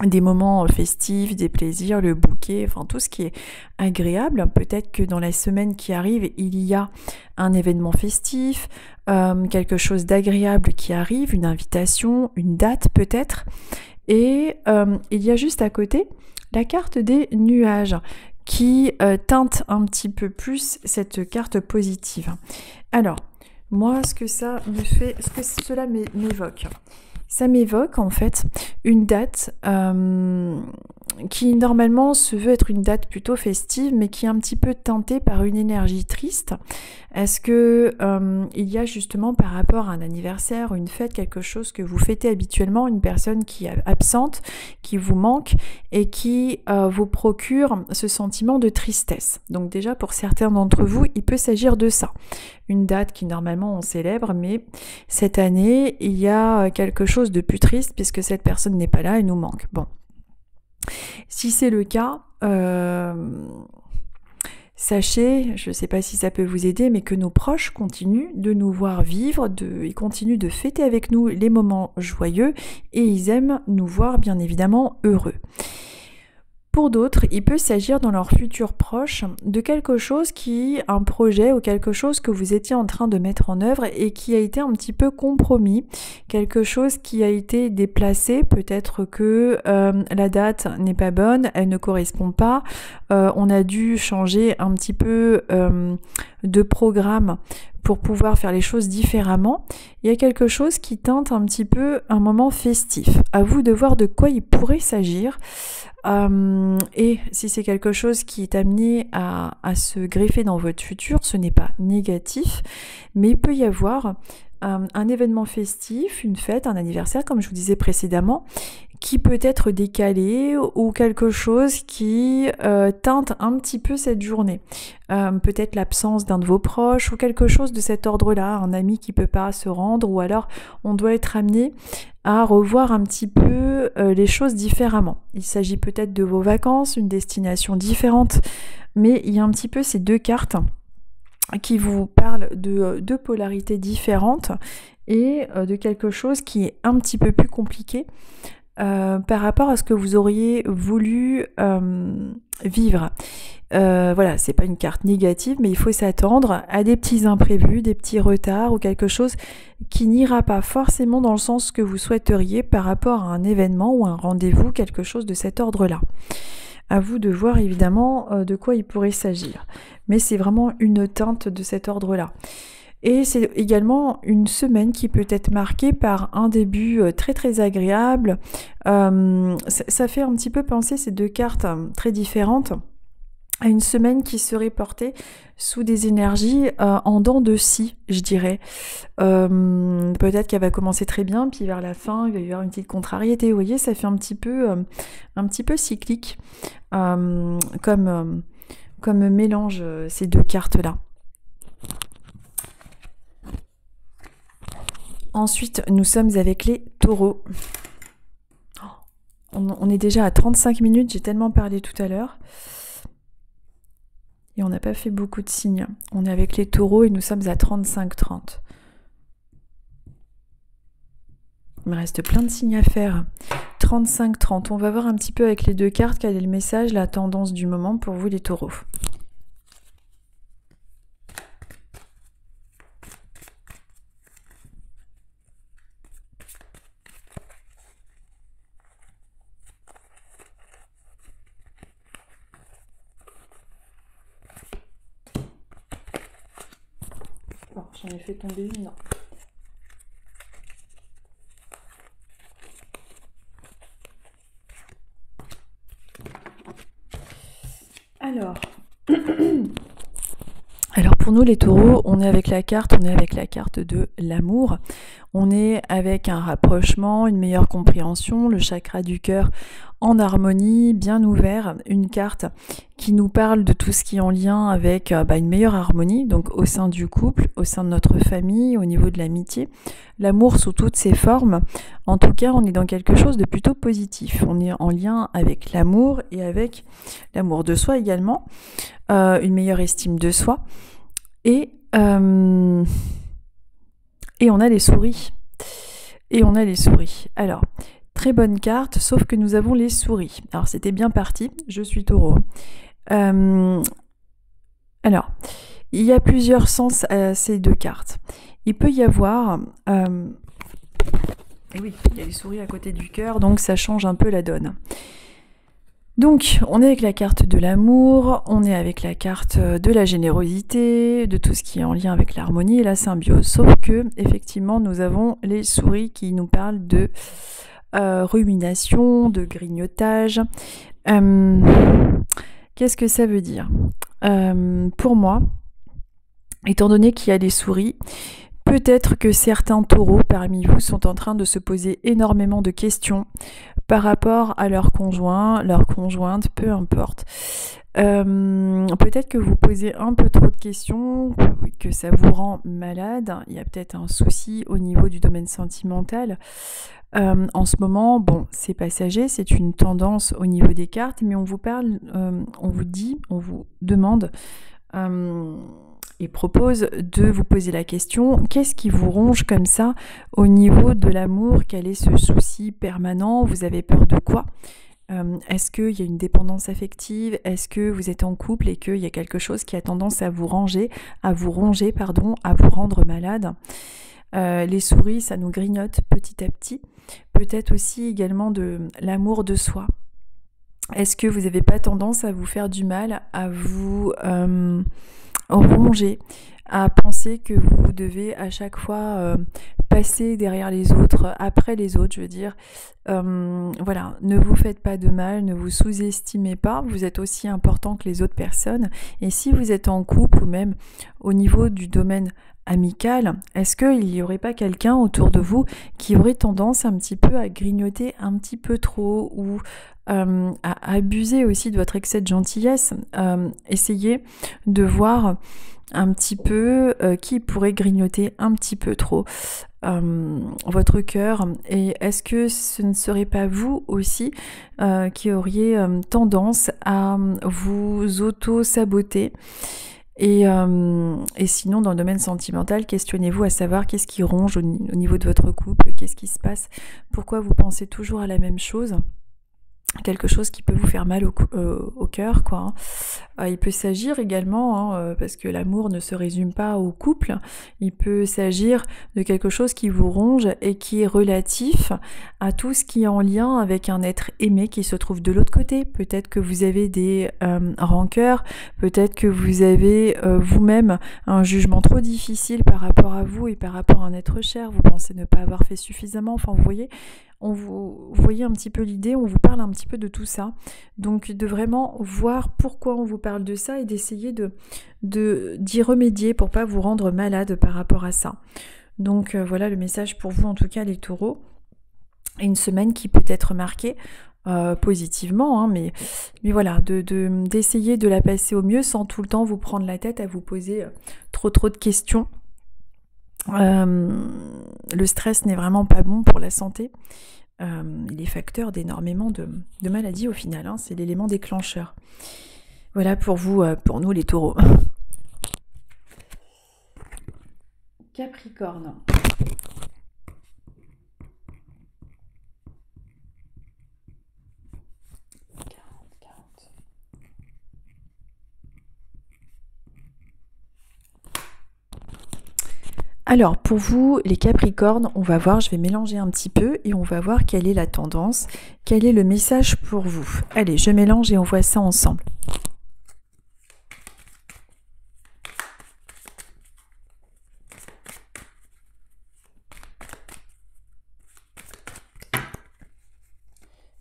des moments festifs, des plaisirs, le bouquet, enfin tout ce qui est agréable. Peut-être que dans la semaine qui arrive, il y a un événement festif, quelque chose d'agréable qui arrive, une invitation, une date peut-être. Et il y a juste à côté la carte des nuages qui teinte un petit peu plus cette carte positive. Alors, moi, ce que ça me fait, ce que cela m'évoque, ça m'évoque en fait une date qui normalement se veut être une date plutôt festive, mais qui est un petit peu teintée par une énergie triste. Est-ce que il y a justement par rapport à un anniversaire, une fête, quelque chose que vous fêtez habituellement, une personne qui est absente, qui vous manque et qui vous procure ce sentiment de tristesse. Donc déjà pour certains d'entre vous, il peut s'agir de ça. Une date qui normalement on célèbre, mais cette année il y a quelque chose de plus triste puisque cette personne n'est pas là et nous manque. Bon. Si c'est le cas, sachez, je ne sais pas si ça peut vous aider, mais que nos proches continuent de nous voir vivre, ils continuent de fêter avec nous les moments joyeux et ils aiment nous voir bien évidemment heureux. Pour d'autres, il peut s'agir dans leur futur proche de quelque chose un projet ou quelque chose que vous étiez en train de mettre en œuvre et qui a été un petit peu compromis, quelque chose qui a été déplacé, peut-être que la date n'est pas bonne, elle ne correspond pas, on a dû changer un petit peu de programme pour pouvoir faire les choses différemment. Il y a quelque chose qui teinte un petit peu un moment festif. À vous de voir de quoi il pourrait s'agir. Et si c'est quelque chose qui est amené à se greffer dans votre futur, ce n'est pas négatif, mais il peut y avoir un événement festif, une fête, un anniversaire, comme je vous disais précédemment, qui peut être décalé ou quelque chose qui teinte un petit peu cette journée. Peut-être l'absence d'un de vos proches ou quelque chose de cet ordre-là, un ami qui peut pas se rendre, ou alors on doit être amené à revoir un petit peu les choses différemment. Il s'agit peut-être de vos vacances, une destination différente, mais il y a un petit peu ces deux cartes qui vous parlent de deux polarités différentes et de quelque chose qui est un petit peu plus compliqué par rapport à ce que vous auriez voulu vivre. Voilà, c'est pas une carte négative, mais il faut s'attendre à des petits imprévus, des petits retards ou quelque chose qui n'ira pas forcément dans le sens que vous souhaiteriez par rapport à un événement ou un rendez-vous, quelque chose de cet ordre-là. À vous de voir évidemment de quoi il pourrait s'agir. Mais c'est vraiment une teinte de cet ordre-là. Et c'est également une semaine qui peut être marquée par un début très très agréable. Ça fait un petit peu penser ces deux cartes très différentes à une semaine qui serait portée sous des énergies en dents de scie, je dirais. Peut-être qu'elle va commencer très bien, puis vers la fin, il va y avoir une petite contrariété. Vous voyez, ça fait un petit peu cyclique comme mélange ces deux cartes-là. Ensuite, nous sommes avec les taureaux. On est déjà à 35 minutes, j'ai tellement parlé tout à l'heure. Et on n'a pas fait beaucoup de signes. On est avec les taureaux et nous sommes à 35-30. Il me reste plein de signes à faire. 35-30. On va voir un petit peu avec les deux cartes quel est le message, la tendance du moment pour vous les taureaux. Oh, j'en ai fait tomber une. Alors pour nous les taureaux, on est avec la carte de l'amour. On est avec un rapprochement, une meilleure compréhension, le chakra du cœur en harmonie, bien ouvert, une carte qui nous parle de tout ce qui est en lien avec une meilleure harmonie, donc au sein du couple, au sein de notre famille, au niveau de l'amitié, l'amour sous toutes ses formes. En tout cas, on est dans quelque chose de plutôt positif. On est en lien avec l'amour et avec l'amour de soi également, une meilleure estime de soi. Et on a les souris. Alors, très bonne carte, sauf que nous avons les souris. Alors, c'était bien parti, je suis taureau. Alors, il y a plusieurs sens à ces deux cartes. Il peut y avoir... et oui, il y a les souris à côté du cœur, donc ça change un peu la donne. Donc, on est avec la carte de l'amour, on est avec la carte de la générosité, de tout ce qui est en lien avec l'harmonie et la symbiose. Sauf que, effectivement, nous avons les souris qui nous parlent de rumination, de grignotage. Qu'est-ce que ça veut dire ? Pour moi, étant donné qu'il y a des souris, peut-être que certains taureaux parmi vous sont en train de se poser énormément de questions par rapport à leur conjoint, leur conjointe, peu importe. Peut-être que vous posez un peu trop de questions, que ça vous rend malade. Il y a peut-être un souci au niveau du domaine sentimental. En ce moment, bon, c'est passager, c'est une tendance au niveau des cartes, mais on vous parle, on vous demande et propose de vous poser la question, qu'est-ce qui vous ronge comme ça au niveau de l'amour? Quel est ce souci permanent? Vous avez peur de quoi? Est-ce qu'il y a une dépendance affective? Est-ce que vous êtes en couple et qu'il y a quelque chose qui a tendance à vous ronger, à vous rendre malade? Les souris, ça nous grignote petit à petit. Peut-être aussi également de l'amour de soi. Est-ce que vous n'avez pas tendance à vous faire du mal, à vous ronger, à penser que vous devez à chaque fois passer derrière les autres, après les autres, je veux dire. Voilà, ne vous faites pas de mal, ne vous sous-estimez pas, vous êtes aussi important que les autres personnes. Et si vous êtes en couple ou même au niveau du domaine amical, est-ce qu'il n'y aurait pas quelqu'un autour de vous qui aurait tendance un petit peu à grignoter un petit peu trop ou à abuser aussi de votre excès de gentillesse? Essayez de voir un petit peu qui pourrait grignoter un petit peu trop votre cœur, et est-ce que ce ne serait pas vous aussi qui auriez tendance à vous auto-saboter? Et sinon, dans le domaine sentimental, questionnez-vous à savoir qu'est-ce qui ronge au niveau de votre couple, qu'est-ce qui se passe, pourquoi vous pensez toujours à la même chose, quelque chose qui peut vous faire mal au cœur, quoi. Il peut s'agir également, parce que l'amour ne se résume pas au couple, il peut s'agir de quelque chose qui vous ronge et qui est relatif à tout ce qui est en lien avec un être aimé qui se trouve de l'autre côté. Peut-être que vous avez des rancœurs, peut-être que vous avez vous-même un jugement trop difficile par rapport à vous et par rapport à un être cher, vous pensez ne pas avoir fait suffisamment, enfin vous voyez, vous voyez un petit peu l'idée, on vous parle un petit peu de tout ça. Donc de vraiment voir pourquoi on vous parle de ça et d'essayer d'y remédier pour pas vous rendre malade par rapport à ça. Donc voilà le message pour vous en tout cas les taureaux. Une semaine qui peut être marquée positivement, mais voilà, d'essayer de la passer au mieux sans tout le temps vous prendre la tête à vous poser trop de questions. Le stress n'est vraiment pas bon pour la santé. Il est facteur d'énormément de maladies au final, c'est l'élément déclencheur. Voilà pour vous, pour nous les taureaux. Capricorne. Alors pour vous les Capricornes, on va voir, je vais mélanger un petit peu et on va voir quelle est la tendance, quel est le message pour vous. Allez, je mélange et on voit ça ensemble.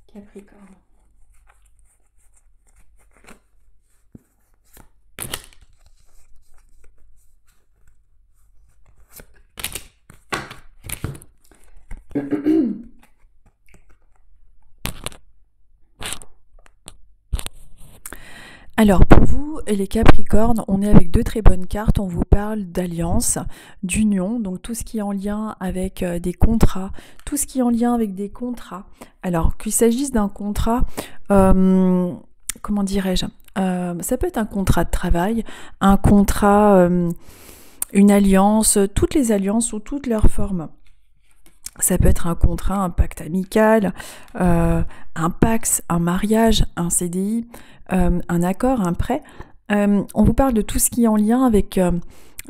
Capricorne. Alors pour vous les Capricornes, on est avec deux très bonnes cartes, on vous parle d'alliance, d'union, donc tout ce qui est en lien avec des contrats, tout ce qui est en lien avec des contrats. Alors qu'il s'agisse d'un contrat, comment dirais-je, ça peut être un contrat de travail, un contrat, une alliance, toutes les alliances sous toutes leurs formes. Ça peut être un contrat, un pacte amical, un pax, un mariage, un CDI, un accord, un prêt. On vous parle de tout ce qui est en lien avec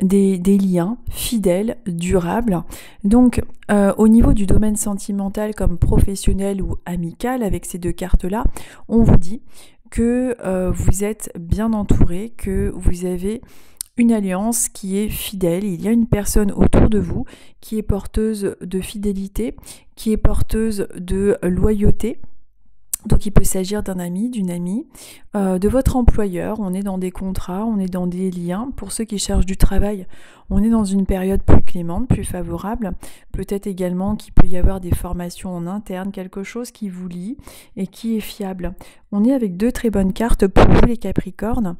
des liens fidèles, durables. Donc au niveau du domaine sentimental comme professionnel ou amical, avec ces deux cartes-là, on vous dit que vous êtes bien entouré, que vous avez une alliance qui est fidèle, il y a une personne autour de vous qui est porteuse de fidélité, qui est porteuse de loyauté. Donc il peut s'agir d'un ami, d'une amie, de votre employeur. On est dans des contrats, on est dans des liens. Pour ceux qui cherchent du travail, on est dans une période plus clémente, plus favorable. Peut-être également qu'il peut y avoir des formations en interne, quelque chose qui vous lie et qui est fiable. On est avec deux très bonnes cartes pour vous les Capricornes.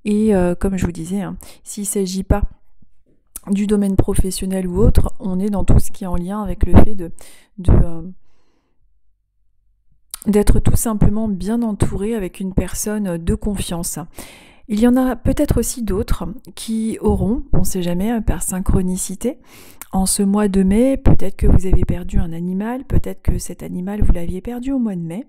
Et comme je vous disais, s'il ne s'agit pas du domaine professionnel ou autre, on est dans tout ce qui est en lien avec le fait d'être tout simplement bien entouré avec une personne de confiance. Il y en a peut-être aussi d'autres qui auront, on ne sait jamais, par synchronicité, en ce mois de mai, peut-être que vous avez perdu un animal, peut-être que cet animal vous l'aviez perdu au mois de mai,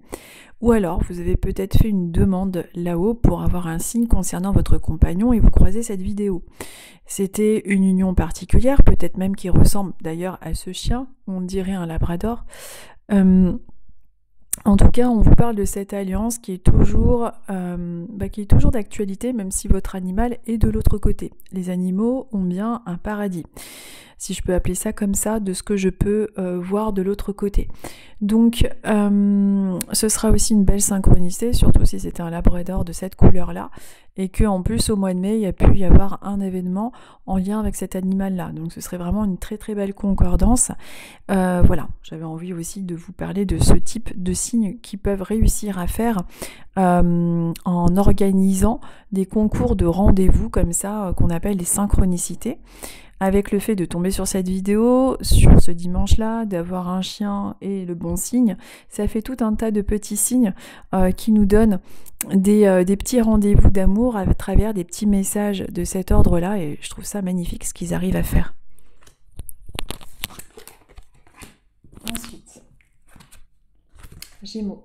ou alors vous avez peut-être fait une demande là-haut pour avoir un signe concernant votre compagnon et vous croisez cette vidéo. C'était une union particulière, peut-être même qui ressemble d'ailleurs à ce chien, on dirait un labrador. En tout cas, on vous parle de cette alliance qui est toujours d'actualité, même si votre animal est de l'autre côté. Les animaux ont bien un paradis. si je peux appeler ça comme ça, de ce que je peux voir de l'autre côté. Donc ce sera aussi une belle synchronicité, surtout si c'était un labrador de cette couleur-là, et qu'en plus au mois de mai, il y a pu y avoir un événement en lien avec cet animal-là. Donc ce serait vraiment une très très belle concordance. Voilà, j'avais envie aussi de vous parler de ce type de signes qui peuvent réussir à faire en organisant des concours de rendez-vous comme ça, qu'on appelle les synchronicités. Avec le fait de tomber sur cette vidéo, sur ce dimanche-là, d'avoir un chien et le bon signe, ça fait tout un tas de petits signes qui nous donnent des petits rendez-vous d'amour à travers des petits messages de cet ordre-là, et je trouve ça magnifique ce qu'ils arrivent à faire. Ensuite, Gémeaux.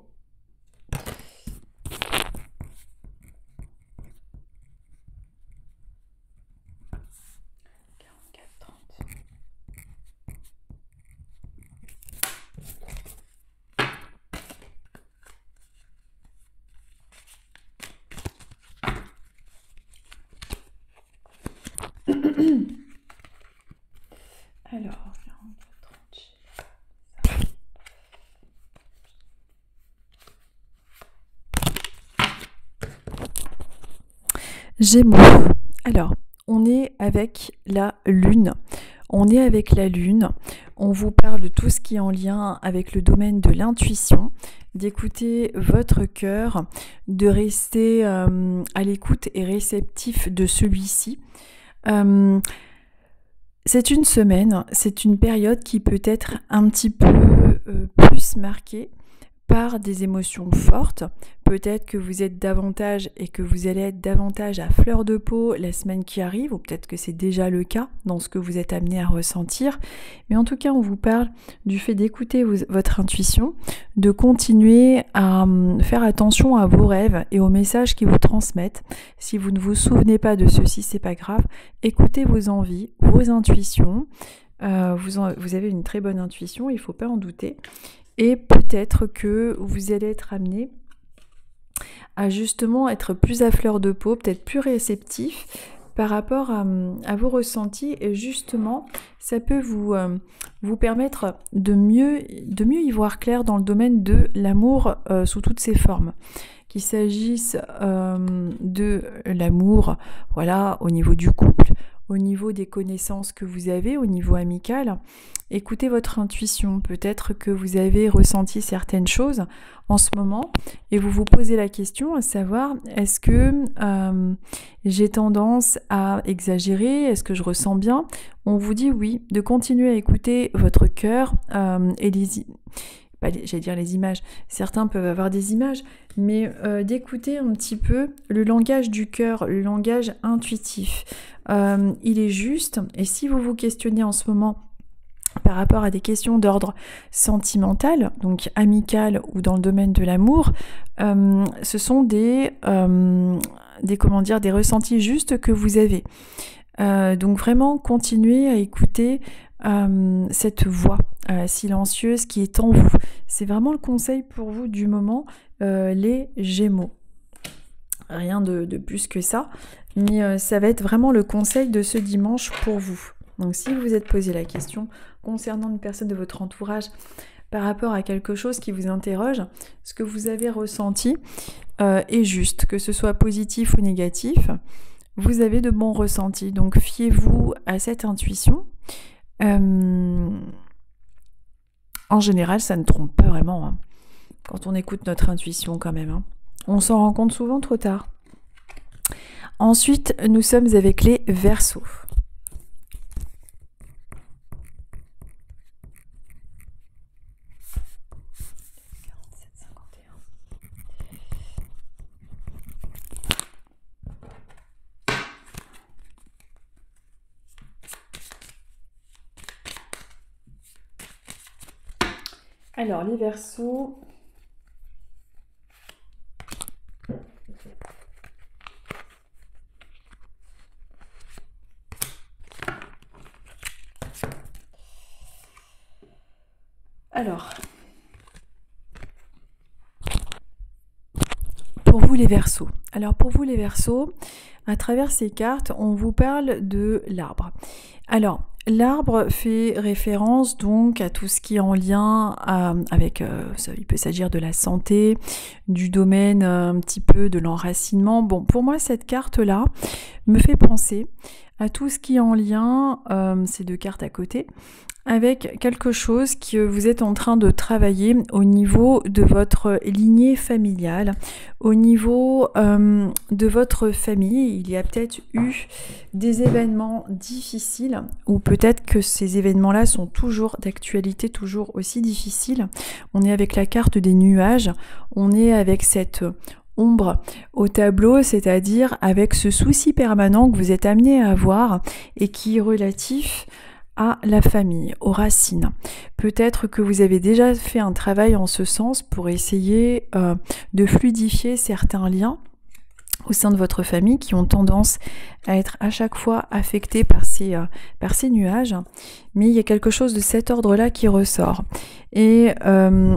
Alors, 30. Gémeaux. Alors, on est avec la Lune. On est avec la Lune. On vous parle de tout ce qui est en lien avec le domaine de l'intuition, d'écouter votre cœur, de rester à l'écoute et réceptif de celui-ci. C'est une semaine, c'est une période qui peut être un petit peu plus marquée par des émotions fortes. Peut-être que vous êtes davantage et que vous allez être davantage à fleur de peau la semaine qui arrive, ou peut-être que c'est déjà le cas dans ce que vous êtes amené à ressentir. Mais en tout cas, on vous parle du fait d'écouter votre intuition, de continuer à faire attention à vos rêves et aux messages qu'ils vous transmettent. Si vous ne vous souvenez pas de ceci, c'est pas grave. Écoutez vos envies, vos intuitions. Vous avez une très bonne intuition, il ne faut pas en douter. Et peut-être que vous allez être amené à justement être plus à fleur de peau, peut-être plus réceptif par rapport à vos ressentis. Et justement, ça peut vous permettre de mieux y voir clair dans le domaine de l'amour sous toutes ses formes. Qu'il s'agisse de l'amour, voilà, au niveau du couple, au niveau des connaissances que vous avez, au niveau amical. Écoutez votre intuition. Peut-être que vous avez ressenti certaines choses en ce moment et vous vous posez la question à savoir, est-ce que j'ai tendance à exagérer? Est-ce que je ressens bien? On vous dit oui, de continuer à écouter votre cœur et j'allais dire les images. Certains peuvent avoir des images, mais d'écouter un petit peu le langage du cœur, le langage intuitif. Il est juste, et si vous vous questionnez en ce moment par rapport à des questions d'ordre sentimental, donc amical ou dans le domaine de l'amour, ce sont des ressentis justes que vous avez. Donc vraiment continuez à écouter cette voix silencieuse qui est en vous. C'est vraiment le conseil pour vous du moment, les Gémeaux. Rien de plus que ça, mais ça va être vraiment le conseil de ce dimanche pour vous. Donc si vous vous êtes posé la question concernant une personne de votre entourage par rapport à quelque chose qui vous interroge, ce que vous avez ressenti est juste, que ce soit positif ou négatif, vous avez de bons ressentis. Donc fiez-vous à cette intuition. En général, ça ne trompe pas vraiment, hein, quand on écoute notre intuition quand même. Hein. On s'en rend compte souvent trop tard. Ensuite, nous sommes avec les Verseaux. Alors, les Verseaux. Alors, pour vous les Verseaux. Alors pour vous les Verseaux, à travers ces cartes, on vous parle de l'arbre. Alors, l'arbre fait référence donc à tout ce qui est en lien avec, il peut s'agir de la santé, du domaine un petit peu de l'enracinement. Bon, pour moi, cette carte-là me fait penser à tout ce qui est en lien, ces deux cartes à côté, avec quelque chose que vous êtes en train de travailler au niveau de votre lignée familiale, au niveau de votre famille. Il y a peut-être eu des événements difficiles, ou peut-être que ces événements-là sont toujours d'actualité, toujours aussi difficiles. On est avec la carte des nuages, on est avec cette ombre au tableau, c'est-à-dire avec ce souci permanent que vous êtes amené à avoir et qui est relatif à la famille, aux racines. Peut-être que vous avez déjà fait un travail en ce sens pour essayer de fluidifier certains liens au sein de votre famille qui ont tendance à être à chaque fois affectés par ces nuages. Mais il y a quelque chose de cet ordre-là qui ressort. Et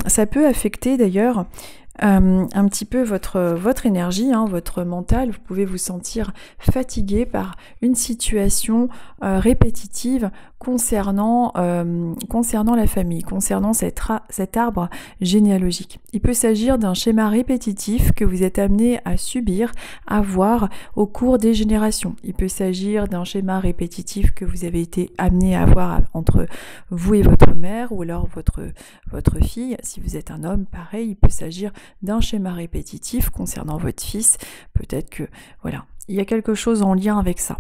ça peut affecter d'ailleurs un petit peu votre énergie, votre mental. Vous pouvez vous sentir fatigué par une situation répétitive concernant la famille, concernant cet arbre généalogique. Il peut s'agir d'un schéma répétitif que vous êtes amené à subir, à voir au cours des générations. Il peut s'agir d'un schéma répétitif que vous avez été amené à avoir entre vous et votre mère, ou alors votre fille. Si vous êtes un homme, pareil, il peut s'agir d'un schéma répétitif concernant votre fils. Peut-être que, voilà, il y a quelque chose en lien avec ça.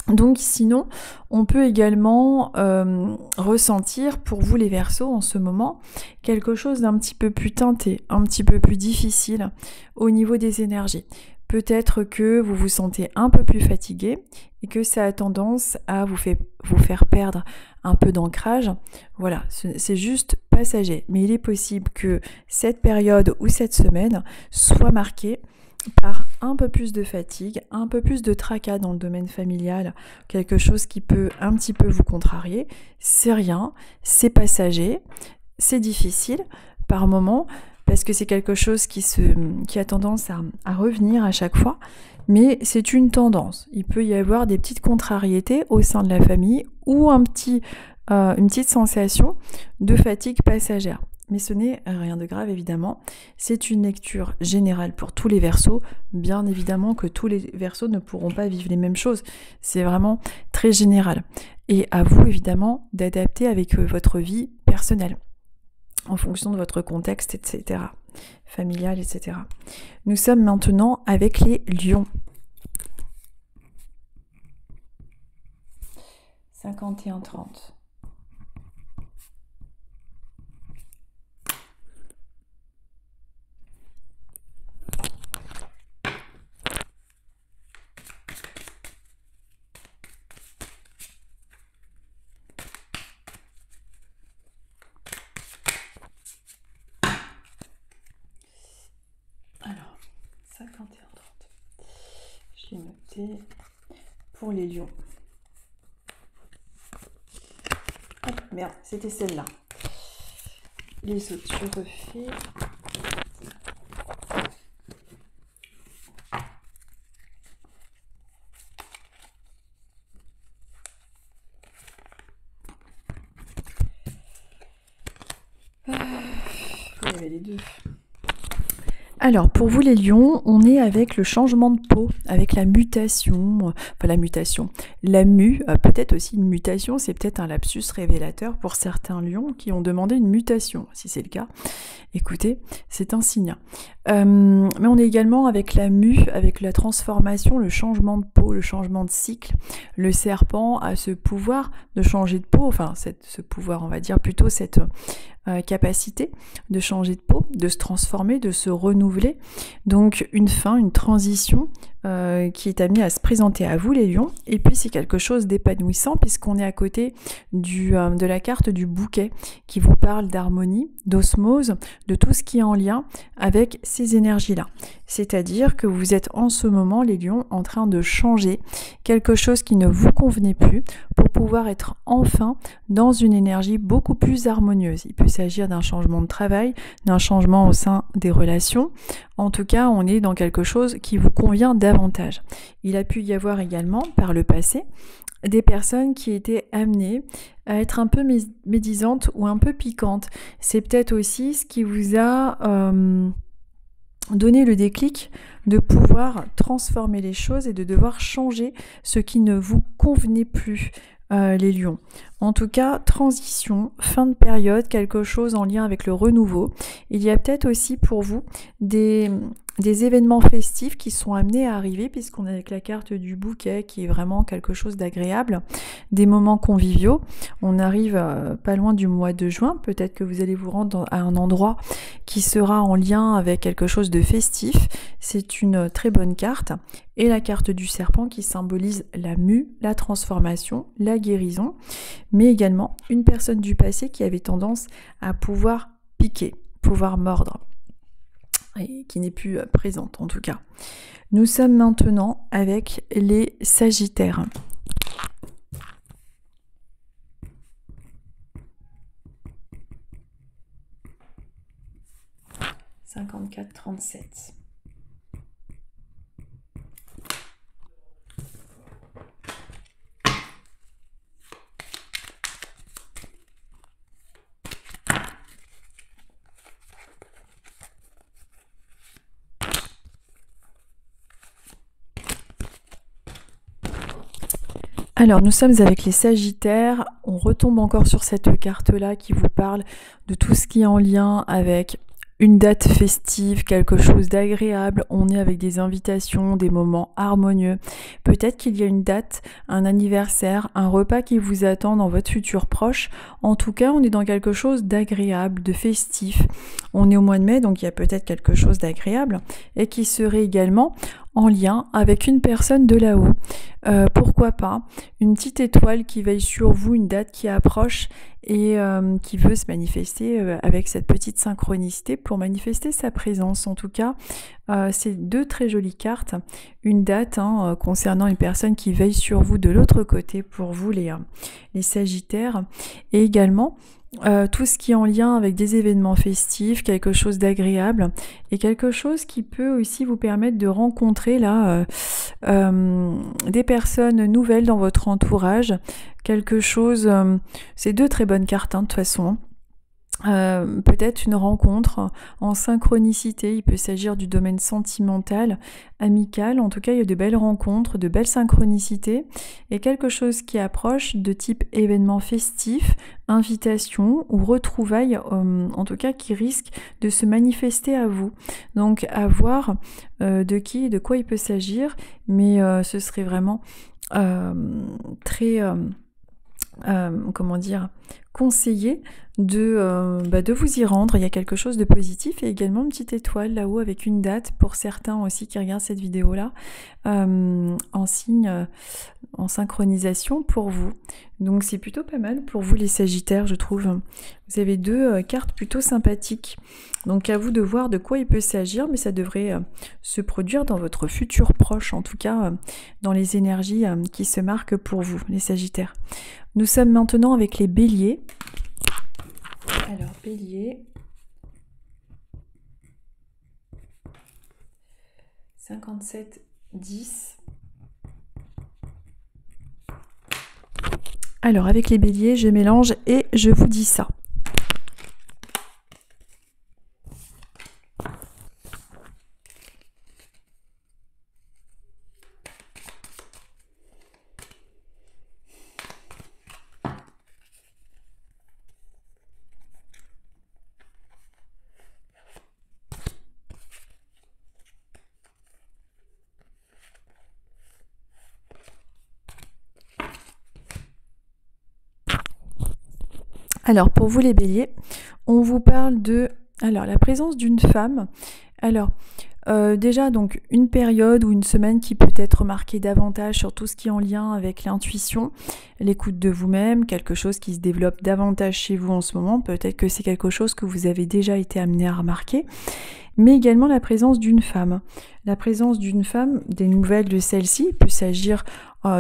Donc sinon, on peut également ressentir pour vous les Verseaux en ce moment quelque chose d'un petit peu plus teinté, un petit peu plus difficile au niveau des énergies. Peut-être que vous vous sentez un peu plus fatigué et que ça a tendance à vous faire perdre un peu d'ancrage. Voilà, c'est juste passager. Mais il est possible que cette période ou cette semaine soit marquée par un peu plus de fatigue, un peu plus de tracas dans le domaine familial, quelque chose qui peut un petit peu vous contrarier. C'est rien, c'est passager, c'est difficile par moment, parce que c'est quelque chose qui a tendance à revenir à chaque fois, mais c'est une tendance. Il peut y avoir des petites contrariétés au sein de la famille ou une petite sensation de fatigue passagère. Mais ce n'est rien de grave, évidemment. C'est une lecture générale pour tous les Verseaux. Bien évidemment que tous les Verseaux ne pourront pas vivre les mêmes choses. C'est vraiment très général. Et à vous, évidemment, d'adapter avec votre vie personnelle, en fonction de votre contexte, etc. Familial, etc. Nous sommes maintenant avec les lions. 51-30. Alors, 51-30. J'ai noté pour les lions. Hop, merde, c'était celle-là. Les autres, je refais. Il y avait les deux. Alors, pour vous les lions, on est avec le changement de peau, avec la mutation, la mue, peut-être aussi une mutation, c'est peut-être un lapsus révélateur pour certains lions qui ont demandé une mutation. Si c'est le cas, écoutez, c'est un signe. Mais on est également avec la mue, avec la transformation, le changement de peau, le changement de cycle. Le serpent a ce pouvoir de changer de peau, enfin ce pouvoir, on va dire plutôt cette capacité de changer de peau, de se transformer, de se renouveler. Donc une fin, une transition qui est amenée à se présenter à vous les lions. Et puis c'est quelque chose d'épanouissant puisqu'on est à côté de la carte du bouquet qui vous parle d'harmonie, d'osmose, de tout ce qui est en lien avec ces énergies-là. C'est-à-dire que vous êtes en ce moment, les lions, en train de changer quelque chose qui ne vous convenait plus pour pouvoir être enfin dans une énergie beaucoup plus harmonieuse. Il peut s'agir d'un changement de travail, d'un changement au sein des relations. En tout cas, on est dans quelque chose qui vous convient davantage. Il a pu y avoir également, par le passé, des personnes qui étaient amenées à être un peu médisantes ou un peu piquantes. C'est peut-être aussi ce qui vous a donné le déclic de pouvoir transformer les choses et de devoir changer ce qui ne vous convenait plus, les lions. En tout cas, transition, fin de période, quelque chose en lien avec le renouveau. Il y a peut-être aussi pour vous des événements festifs qui sont amenés à arriver, puisqu'on a avec la carte du bouquet qui est vraiment quelque chose d'agréable, des moments conviviaux. On arrive pas loin du mois de juin, peut-être que vous allez vous rendre à un endroit qui sera en lien avec quelque chose de festif. C'est une très bonne carte. Et la carte du serpent qui symbolise la mue, la transformation, la guérison, mais également une personne du passé qui avait tendance à pouvoir piquer, pouvoir mordre, et qui n'est plus présente en tout cas. Nous sommes maintenant avec les Sagittaires. « 54-37 ». Alors, nous sommes avec les Sagittaires. On retombe encore sur cette carte-là qui vous parle de tout ce qui est en lien avec une date festive, quelque chose d'agréable. On est avec des invitations, des moments harmonieux. Peut-être qu'il y a une date, un anniversaire, un repas qui vous attend dans votre futur proche. En tout cas, on est dans quelque chose d'agréable, de festif. On est au mois de mai, donc il y a peut-être quelque chose d'agréable et qui serait également en lien avec une personne de là-haut. Pourquoi pas une petite étoile qui veille sur vous, une date qui approche et qui veut se manifester avec cette petite synchronicité pour manifester sa présence. En tout cas, c'est deux très jolies cartes. Une date concernant une personne qui veille sur vous de l'autre côté pour vous les Sagittaires, et également tout ce qui est en lien avec des événements festifs, quelque chose d'agréable et quelque chose qui peut aussi vous permettre de rencontrer là des personnes nouvelles dans votre entourage, quelque chose, c'est deux très bonnes cartes de toute façon. Peut-être une rencontre en synchronicité, il peut s'agir du domaine sentimental, amical, en tout cas il y a de belles rencontres, de belles synchronicités et quelque chose qui approche de type événement festif, invitation ou retrouvailles, en tout cas qui risque de se manifester à vous. Donc à voir de qui et de quoi il peut s'agir, mais ce serait vraiment très... comment dire, conseiller de vous y rendre. Il y a quelque chose de positif et également une petite étoile là-haut avec une date pour certains aussi qui regardent cette vidéo-là en signe, en synchronisation pour vous. Donc c'est plutôt pas mal pour vous les Sagittaires, je trouve. Vous avez deux cartes plutôt sympathiques. Donc à vous de voir de quoi il peut s'agir, mais ça devrait se produire dans votre futur proche, en tout cas dans les énergies qui se marquent pour vous, les Sagittaires. Nous sommes maintenant avec les Béliers. Alors, Bélier, 57-10. Alors, avec les Béliers, je mélange et je vous dis ça. Alors pour vous les Béliers, on vous parle de la présence d'une femme. Alors déjà donc une période ou une semaine qui peut être marquée davantage sur tout ce qui est en lien avec l'intuition, l'écoute de vous-même, quelque chose qui se développe davantage chez vous en ce moment. Peut-être que c'est quelque chose que vous avez déjà été amené à remarquer. mais également la présence d'une femme. La présence d'une femme, des nouvelles de celle-ci, il peut s'agir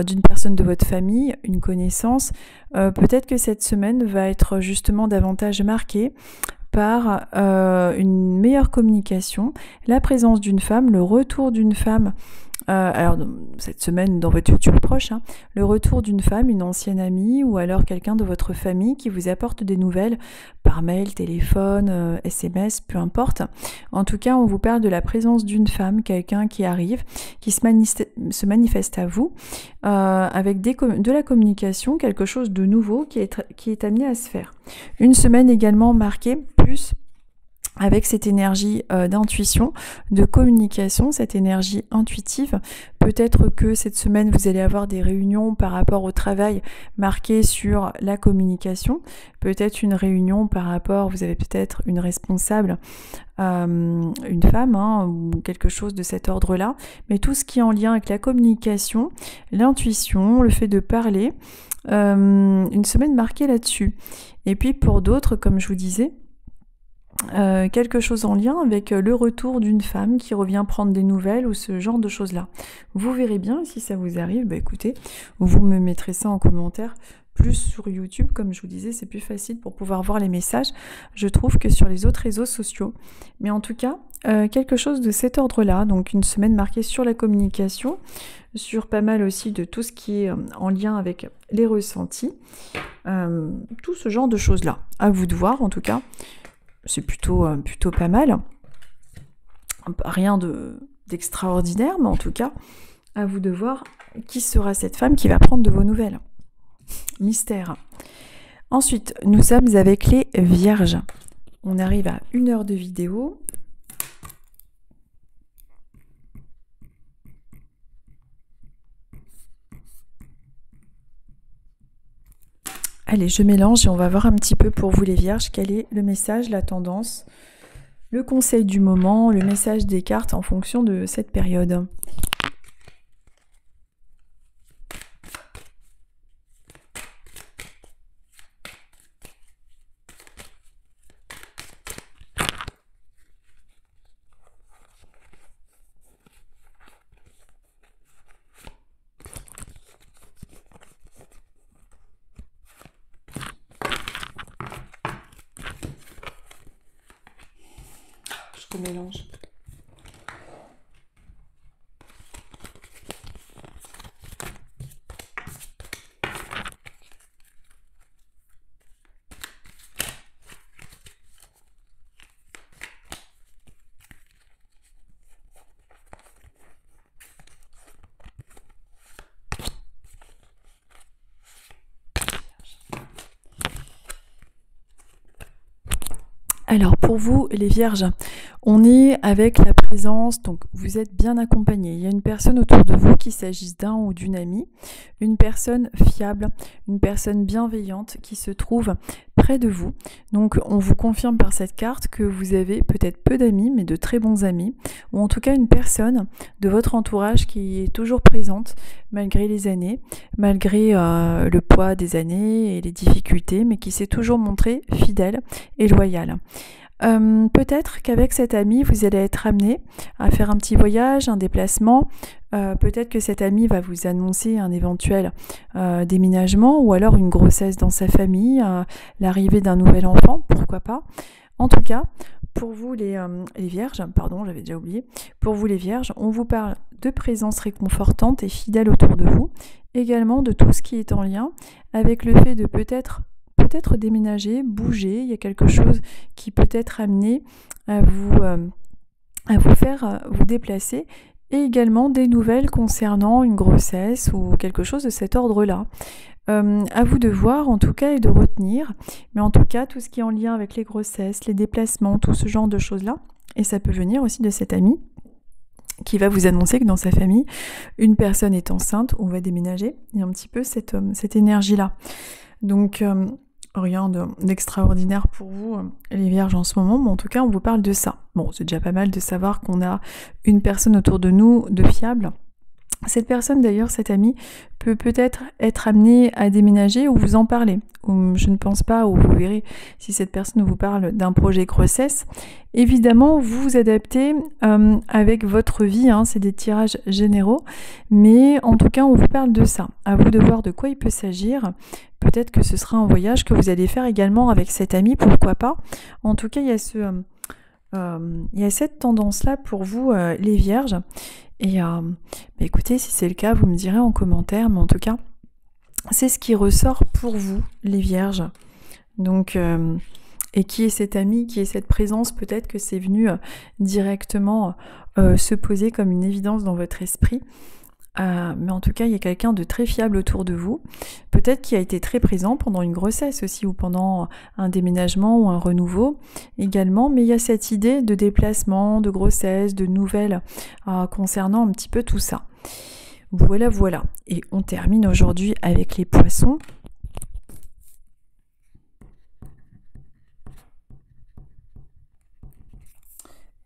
d'une personne de votre famille, une connaissance. Peut-être que cette semaine va être justement davantage marquée par une meilleure communication, la présence d'une femme, le retour d'une femme, alors cette semaine dans votre futur proche, le retour d'une femme, une ancienne amie ou alors quelqu'un de votre famille qui vous apporte des nouvelles par mail, téléphone, SMS, peu importe. En tout cas, on vous parle de la présence d'une femme, quelqu'un qui arrive, qui se manifeste à vous avec de la communication, quelque chose de nouveau qui est amené à se faire. Une semaine également marquée plus avec cette énergie d'intuition, de communication, cette énergie intuitive. Peut-être que cette semaine, vous allez avoir des réunions par rapport au travail marquées sur la communication. Peut-être une réunion par rapport, vous avez peut-être une responsable, une femme ou quelque chose de cet ordre-là. Mais tout ce qui est en lien avec la communication, l'intuition, le fait de parler, une semaine marquée là-dessus. Et puis pour d'autres, comme je vous disais, quelque chose en lien avec le retour d'une femme qui revient prendre des nouvelles ou ce genre de choses-là. Vous verrez bien, si ça vous arrive, écoutez, vous me mettrez ça en commentaire, plus sur YouTube, comme je vous disais, c'est plus facile pour pouvoir voir les messages, je trouve, que sur les autres réseaux sociaux. Mais en tout cas, quelque chose de cet ordre-là, donc une semaine marquée sur la communication, sur pas mal aussi de tout ce qui est en lien avec les ressentis, tout ce genre de choses-là. À vous de voir, en tout cas. C'est plutôt pas mal. Rien d'extraordinaire, mais en tout cas, à vous de voir qui sera cette femme qui va prendre de vos nouvelles. Mystère. Ensuite, nous sommes avec les Vierges. On arrive à 1 heure de vidéo. Allez, je mélange et on va voir un petit peu pour vous les Vierges, quel est le message, la tendance, le conseil du moment, le message des cartes en fonction de cette période. Mélange. Alors pour vous les Vierges, on est avec la présence, donc vous êtes bien accompagné. Il y a une personne autour de vous, qu'il s'agisse d'un ou d'une amie, une personne fiable, une personne bienveillante qui se trouve près de vous. Donc on vous confirme par cette carte que vous avez peut-être peu d'amis, mais de très bons amis, ou en tout cas une personne de votre entourage qui est toujours présente malgré les années, malgré le poids des années et les difficultés, mais qui s'est toujours montrée fidèle et loyale. Peut-être qu'avec cet ami, vous allez être amené à faire un petit voyage, un déplacement. Peut-être que cet ami va vous annoncer un éventuel déménagement ou alors une grossesse dans sa famille, l'arrivée d'un nouvel enfant, pourquoi pas. En tout cas, pour vous les Vierges, pardon, j'avais déjà oublié, pour vous les Vierges, on vous parle de présence réconfortante et fidèle autour de vous, également de tout ce qui est en lien avec le fait de peut-être déménager, bouger, il y a quelque chose qui peut être amené à vous faire vous déplacer, et également des nouvelles concernant une grossesse ou quelque chose de cet ordre-là. À vous de voir en tout cas et de retenir, mais en tout cas tout ce qui est en lien avec les grossesses, les déplacements, tout ce genre de choses-là, et ça peut venir aussi de cet ami qui va vous annoncer que dans sa famille, une personne est enceinte ou va déménager. Il y a un petit peu cette énergie-là. Donc rien d'extraordinaire pour vous les Vierges en ce moment, mais en tout cas on vous parle de ça. Bon, c'est déjà pas mal de savoir qu'on a une personne autour de nous de fiable Cette personne d'ailleurs, cet ami, peut peut-être être amenée à déménager ou vous en parler. Ou je ne pense pas, ou vous verrez si cette personne vous parle d'un projet grossesse. Évidemment, vous vous adaptez avec votre vie, hein, c'est des tirages généraux, mais en tout cas, on vous parle de ça. À vous de voir de quoi il peut s'agir. Peut-être que ce sera un voyage que vous allez faire également avec cet ami, pourquoi pas. En tout cas, il y a cette tendance-là pour vous, les vierges. Et écoutez, si c'est le cas, vous me direz en commentaire, mais en tout cas, c'est ce qui ressort pour vous, les vierges. Donc, et qui est cet ami, qui est cette présence, peut-être que c'est venu directement se poser comme une évidence dans votre esprit. Mais en tout cas, il y a quelqu'un de très fiable autour de vous, peut-être qui a été très présent pendant une grossesse aussi, ou pendant un déménagement ou un renouveau également, mais il y a cette idée de déplacement, de grossesse, de nouvelles concernant un petit peu tout ça. Voilà. Et on termine aujourd'hui avec les poissons.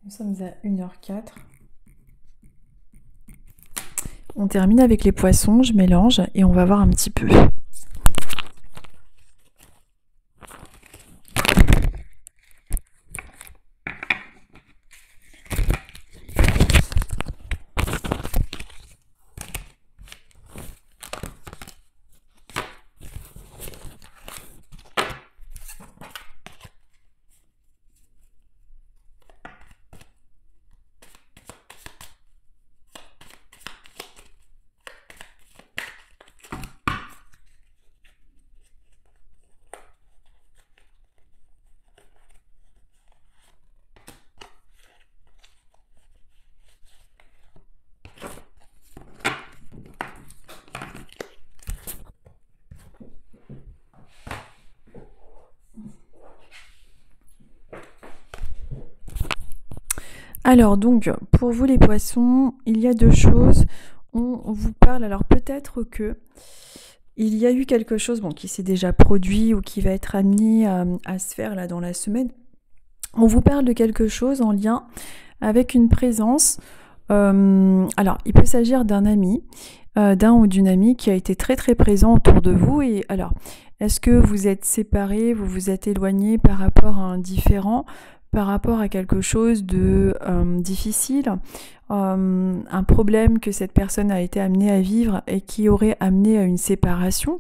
Nous sommes à 1h04. On termine avec les poissons, je mélange et on va voir un petit peu. Alors donc, pour vous les poissons, il y a deux choses. On vous parle, alors peut-être que il y a eu quelque chose qui s'est déjà produit ou qui va être amené à se faire là dans la semaine. On vous parle de quelque chose en lien avec une présence. Alors, il peut s'agir d'un ami, d'un ou d'une amie qui a été très très présent autour de vous. Et alors, est-ce que vous êtes séparés, vous vous êtes éloignés par rapport à un différend, par rapport à quelque chose de difficile, un problème que cette personne a été amenée à vivre et qui aurait amené à une séparation.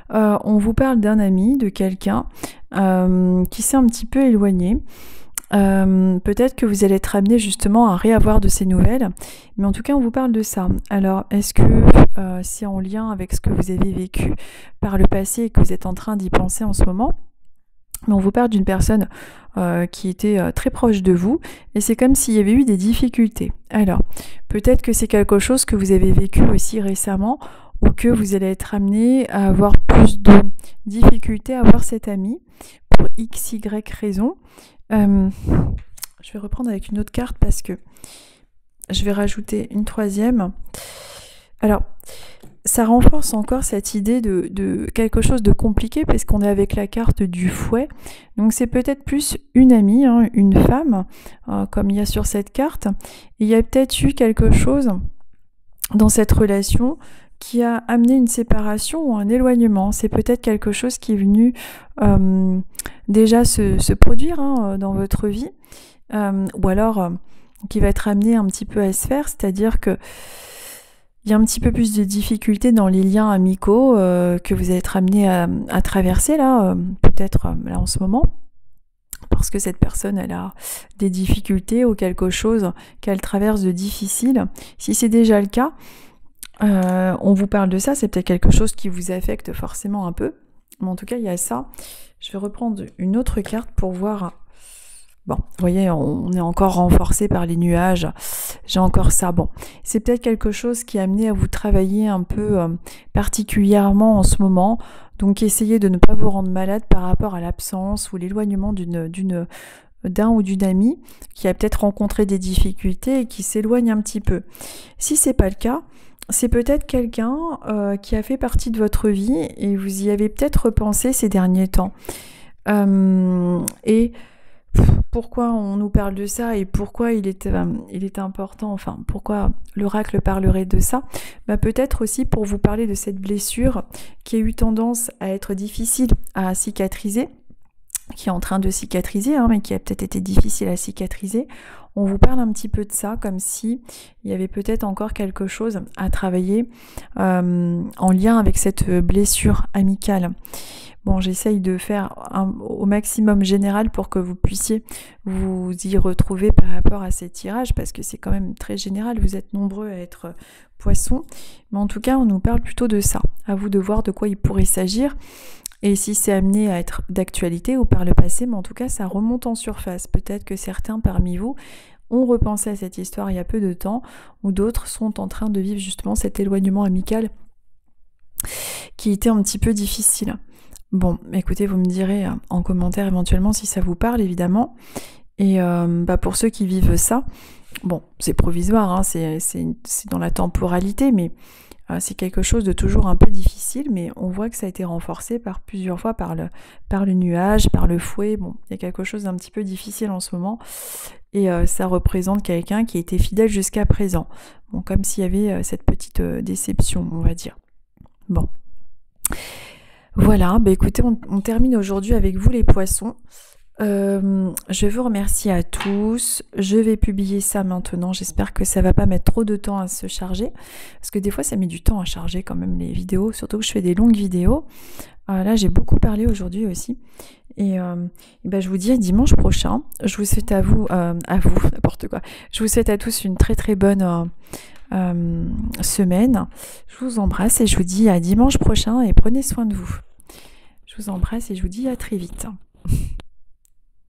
On vous parle d'un ami, de quelqu'un qui s'est un petit peu éloigné. Peut-être que vous allez être amené justement à réavoir de ces nouvelles, mais en tout cas on vous parle de ça. Alors est-ce que c'est en lien avec ce que vous avez vécu par le passé et que vous êtes en train d'y penser en ce moment? Mais on vous parle d'une personne qui était très proche de vous et c'est comme s'il y avait eu des difficultés. Alors, peut-être que c'est quelque chose que vous avez vécu aussi récemment ou que vous allez être amené à avoir plus de difficultés à voir cet ami pour x, y raison. Je vais reprendre avec une autre carte parce que je vais rajouter une troisième. Alors, ça renforce encore cette idée de quelque chose de compliqué parce qu'on est avec la carte du fouet. Donc c'est peut-être plus une amie, une femme, comme il y a sur cette carte. Et il y a peut-être eu quelque chose dans cette relation qui a amené une séparation ou un éloignement. C'est peut-être quelque chose qui est venu déjà se produire dans votre vie, ou alors qui va être amené un petit peu à se faire, c'est-à-dire que il y a un petit peu plus de difficultés dans les liens amicaux que vous allez être amené à traverser là, peut-être là en ce moment, parce que cette personne elle a des difficultés ou quelque chose qu'elle traverse de difficile. Si c'est déjà le cas, on vous parle de ça, c'est peut-être quelque chose qui vous affecte forcément un peu, mais en tout cas il y a ça. Je vais reprendre une autre carte pour voir. Bon, vous voyez, on est encore renforcé par les nuages. J'ai encore ça. Bon, c'est peut-être quelque chose qui a amené à vous travailler un peu particulièrement en ce moment. Donc, essayez de ne pas vous rendre malade par rapport à l'absence ou l'éloignement d'un ou d'une amie qui a peut-être rencontré des difficultés et qui s'éloigne un petit peu. Si c'est pas le cas, c'est peut-être quelqu'un qui a fait partie de votre vie et vous y avez peut-être repensé ces derniers temps. pourquoi on nous parle de ça et pourquoi il est important, enfin pourquoi l'oracle parlerait de ça, peut-être aussi pour vous parler de cette blessure qui a eu tendance à être difficile à cicatriser, qui est en train de cicatriser, mais qui a peut-être été difficile à cicatriser. On vous parle un petit peu de ça, comme si il y avait peut-être encore quelque chose à travailler en lien avec cette blessure amicale. Bon, j'essaye de faire au maximum général pour que vous puissiez vous y retrouver par rapport à ces tirages, parce que c'est quand même très général, vous êtes nombreux à être poissons. Mais en tout cas, on nous parle plutôt de ça. À vous de voir de quoi il pourrait s'agir. Et si c'est amené à être d'actualité ou par le passé, mais en tout cas, ça remonte en surface. Peut-être que certains parmi vous ont repensé à cette histoire il y a peu de temps, ou d'autres sont en train de vivre justement cet éloignement amical qui était un petit peu difficile. Bon, écoutez, vous me direz en commentaire éventuellement si ça vous parle, évidemment. Et pour ceux qui vivent ça, bon, c'est provisoire, c'est dans la temporalité, mais c'est quelque chose de toujours un peu difficile, mais on voit que ça a été renforcé par plusieurs fois par le nuage, par le fouet. Bon, il y a quelque chose d'un petit peu difficile en ce moment, et ça représente quelqu'un qui a été fidèle jusqu'à présent. Bon, comme s'il y avait cette petite déception, on va dire. Bon. Voilà, écoutez, on termine aujourd'hui avec vous les poissons. Je vous remercie à tous. Je vais publier ça maintenant. J'espère que ça va pas mettre trop de temps à se charger, parce que des fois ça met du temps à charger quand même les vidéos, surtout que je fais des longues vidéos. Là j'ai beaucoup parlé aujourd'hui aussi. Et je vous dis à dimanche prochain. Je vous souhaite n'importe quoi. Je vous souhaite à tous une très très bonne semaine. Je vous embrasse et je vous dis à dimanche prochain et prenez soin de vous. Je vous embrasse et je vous dis à très vite.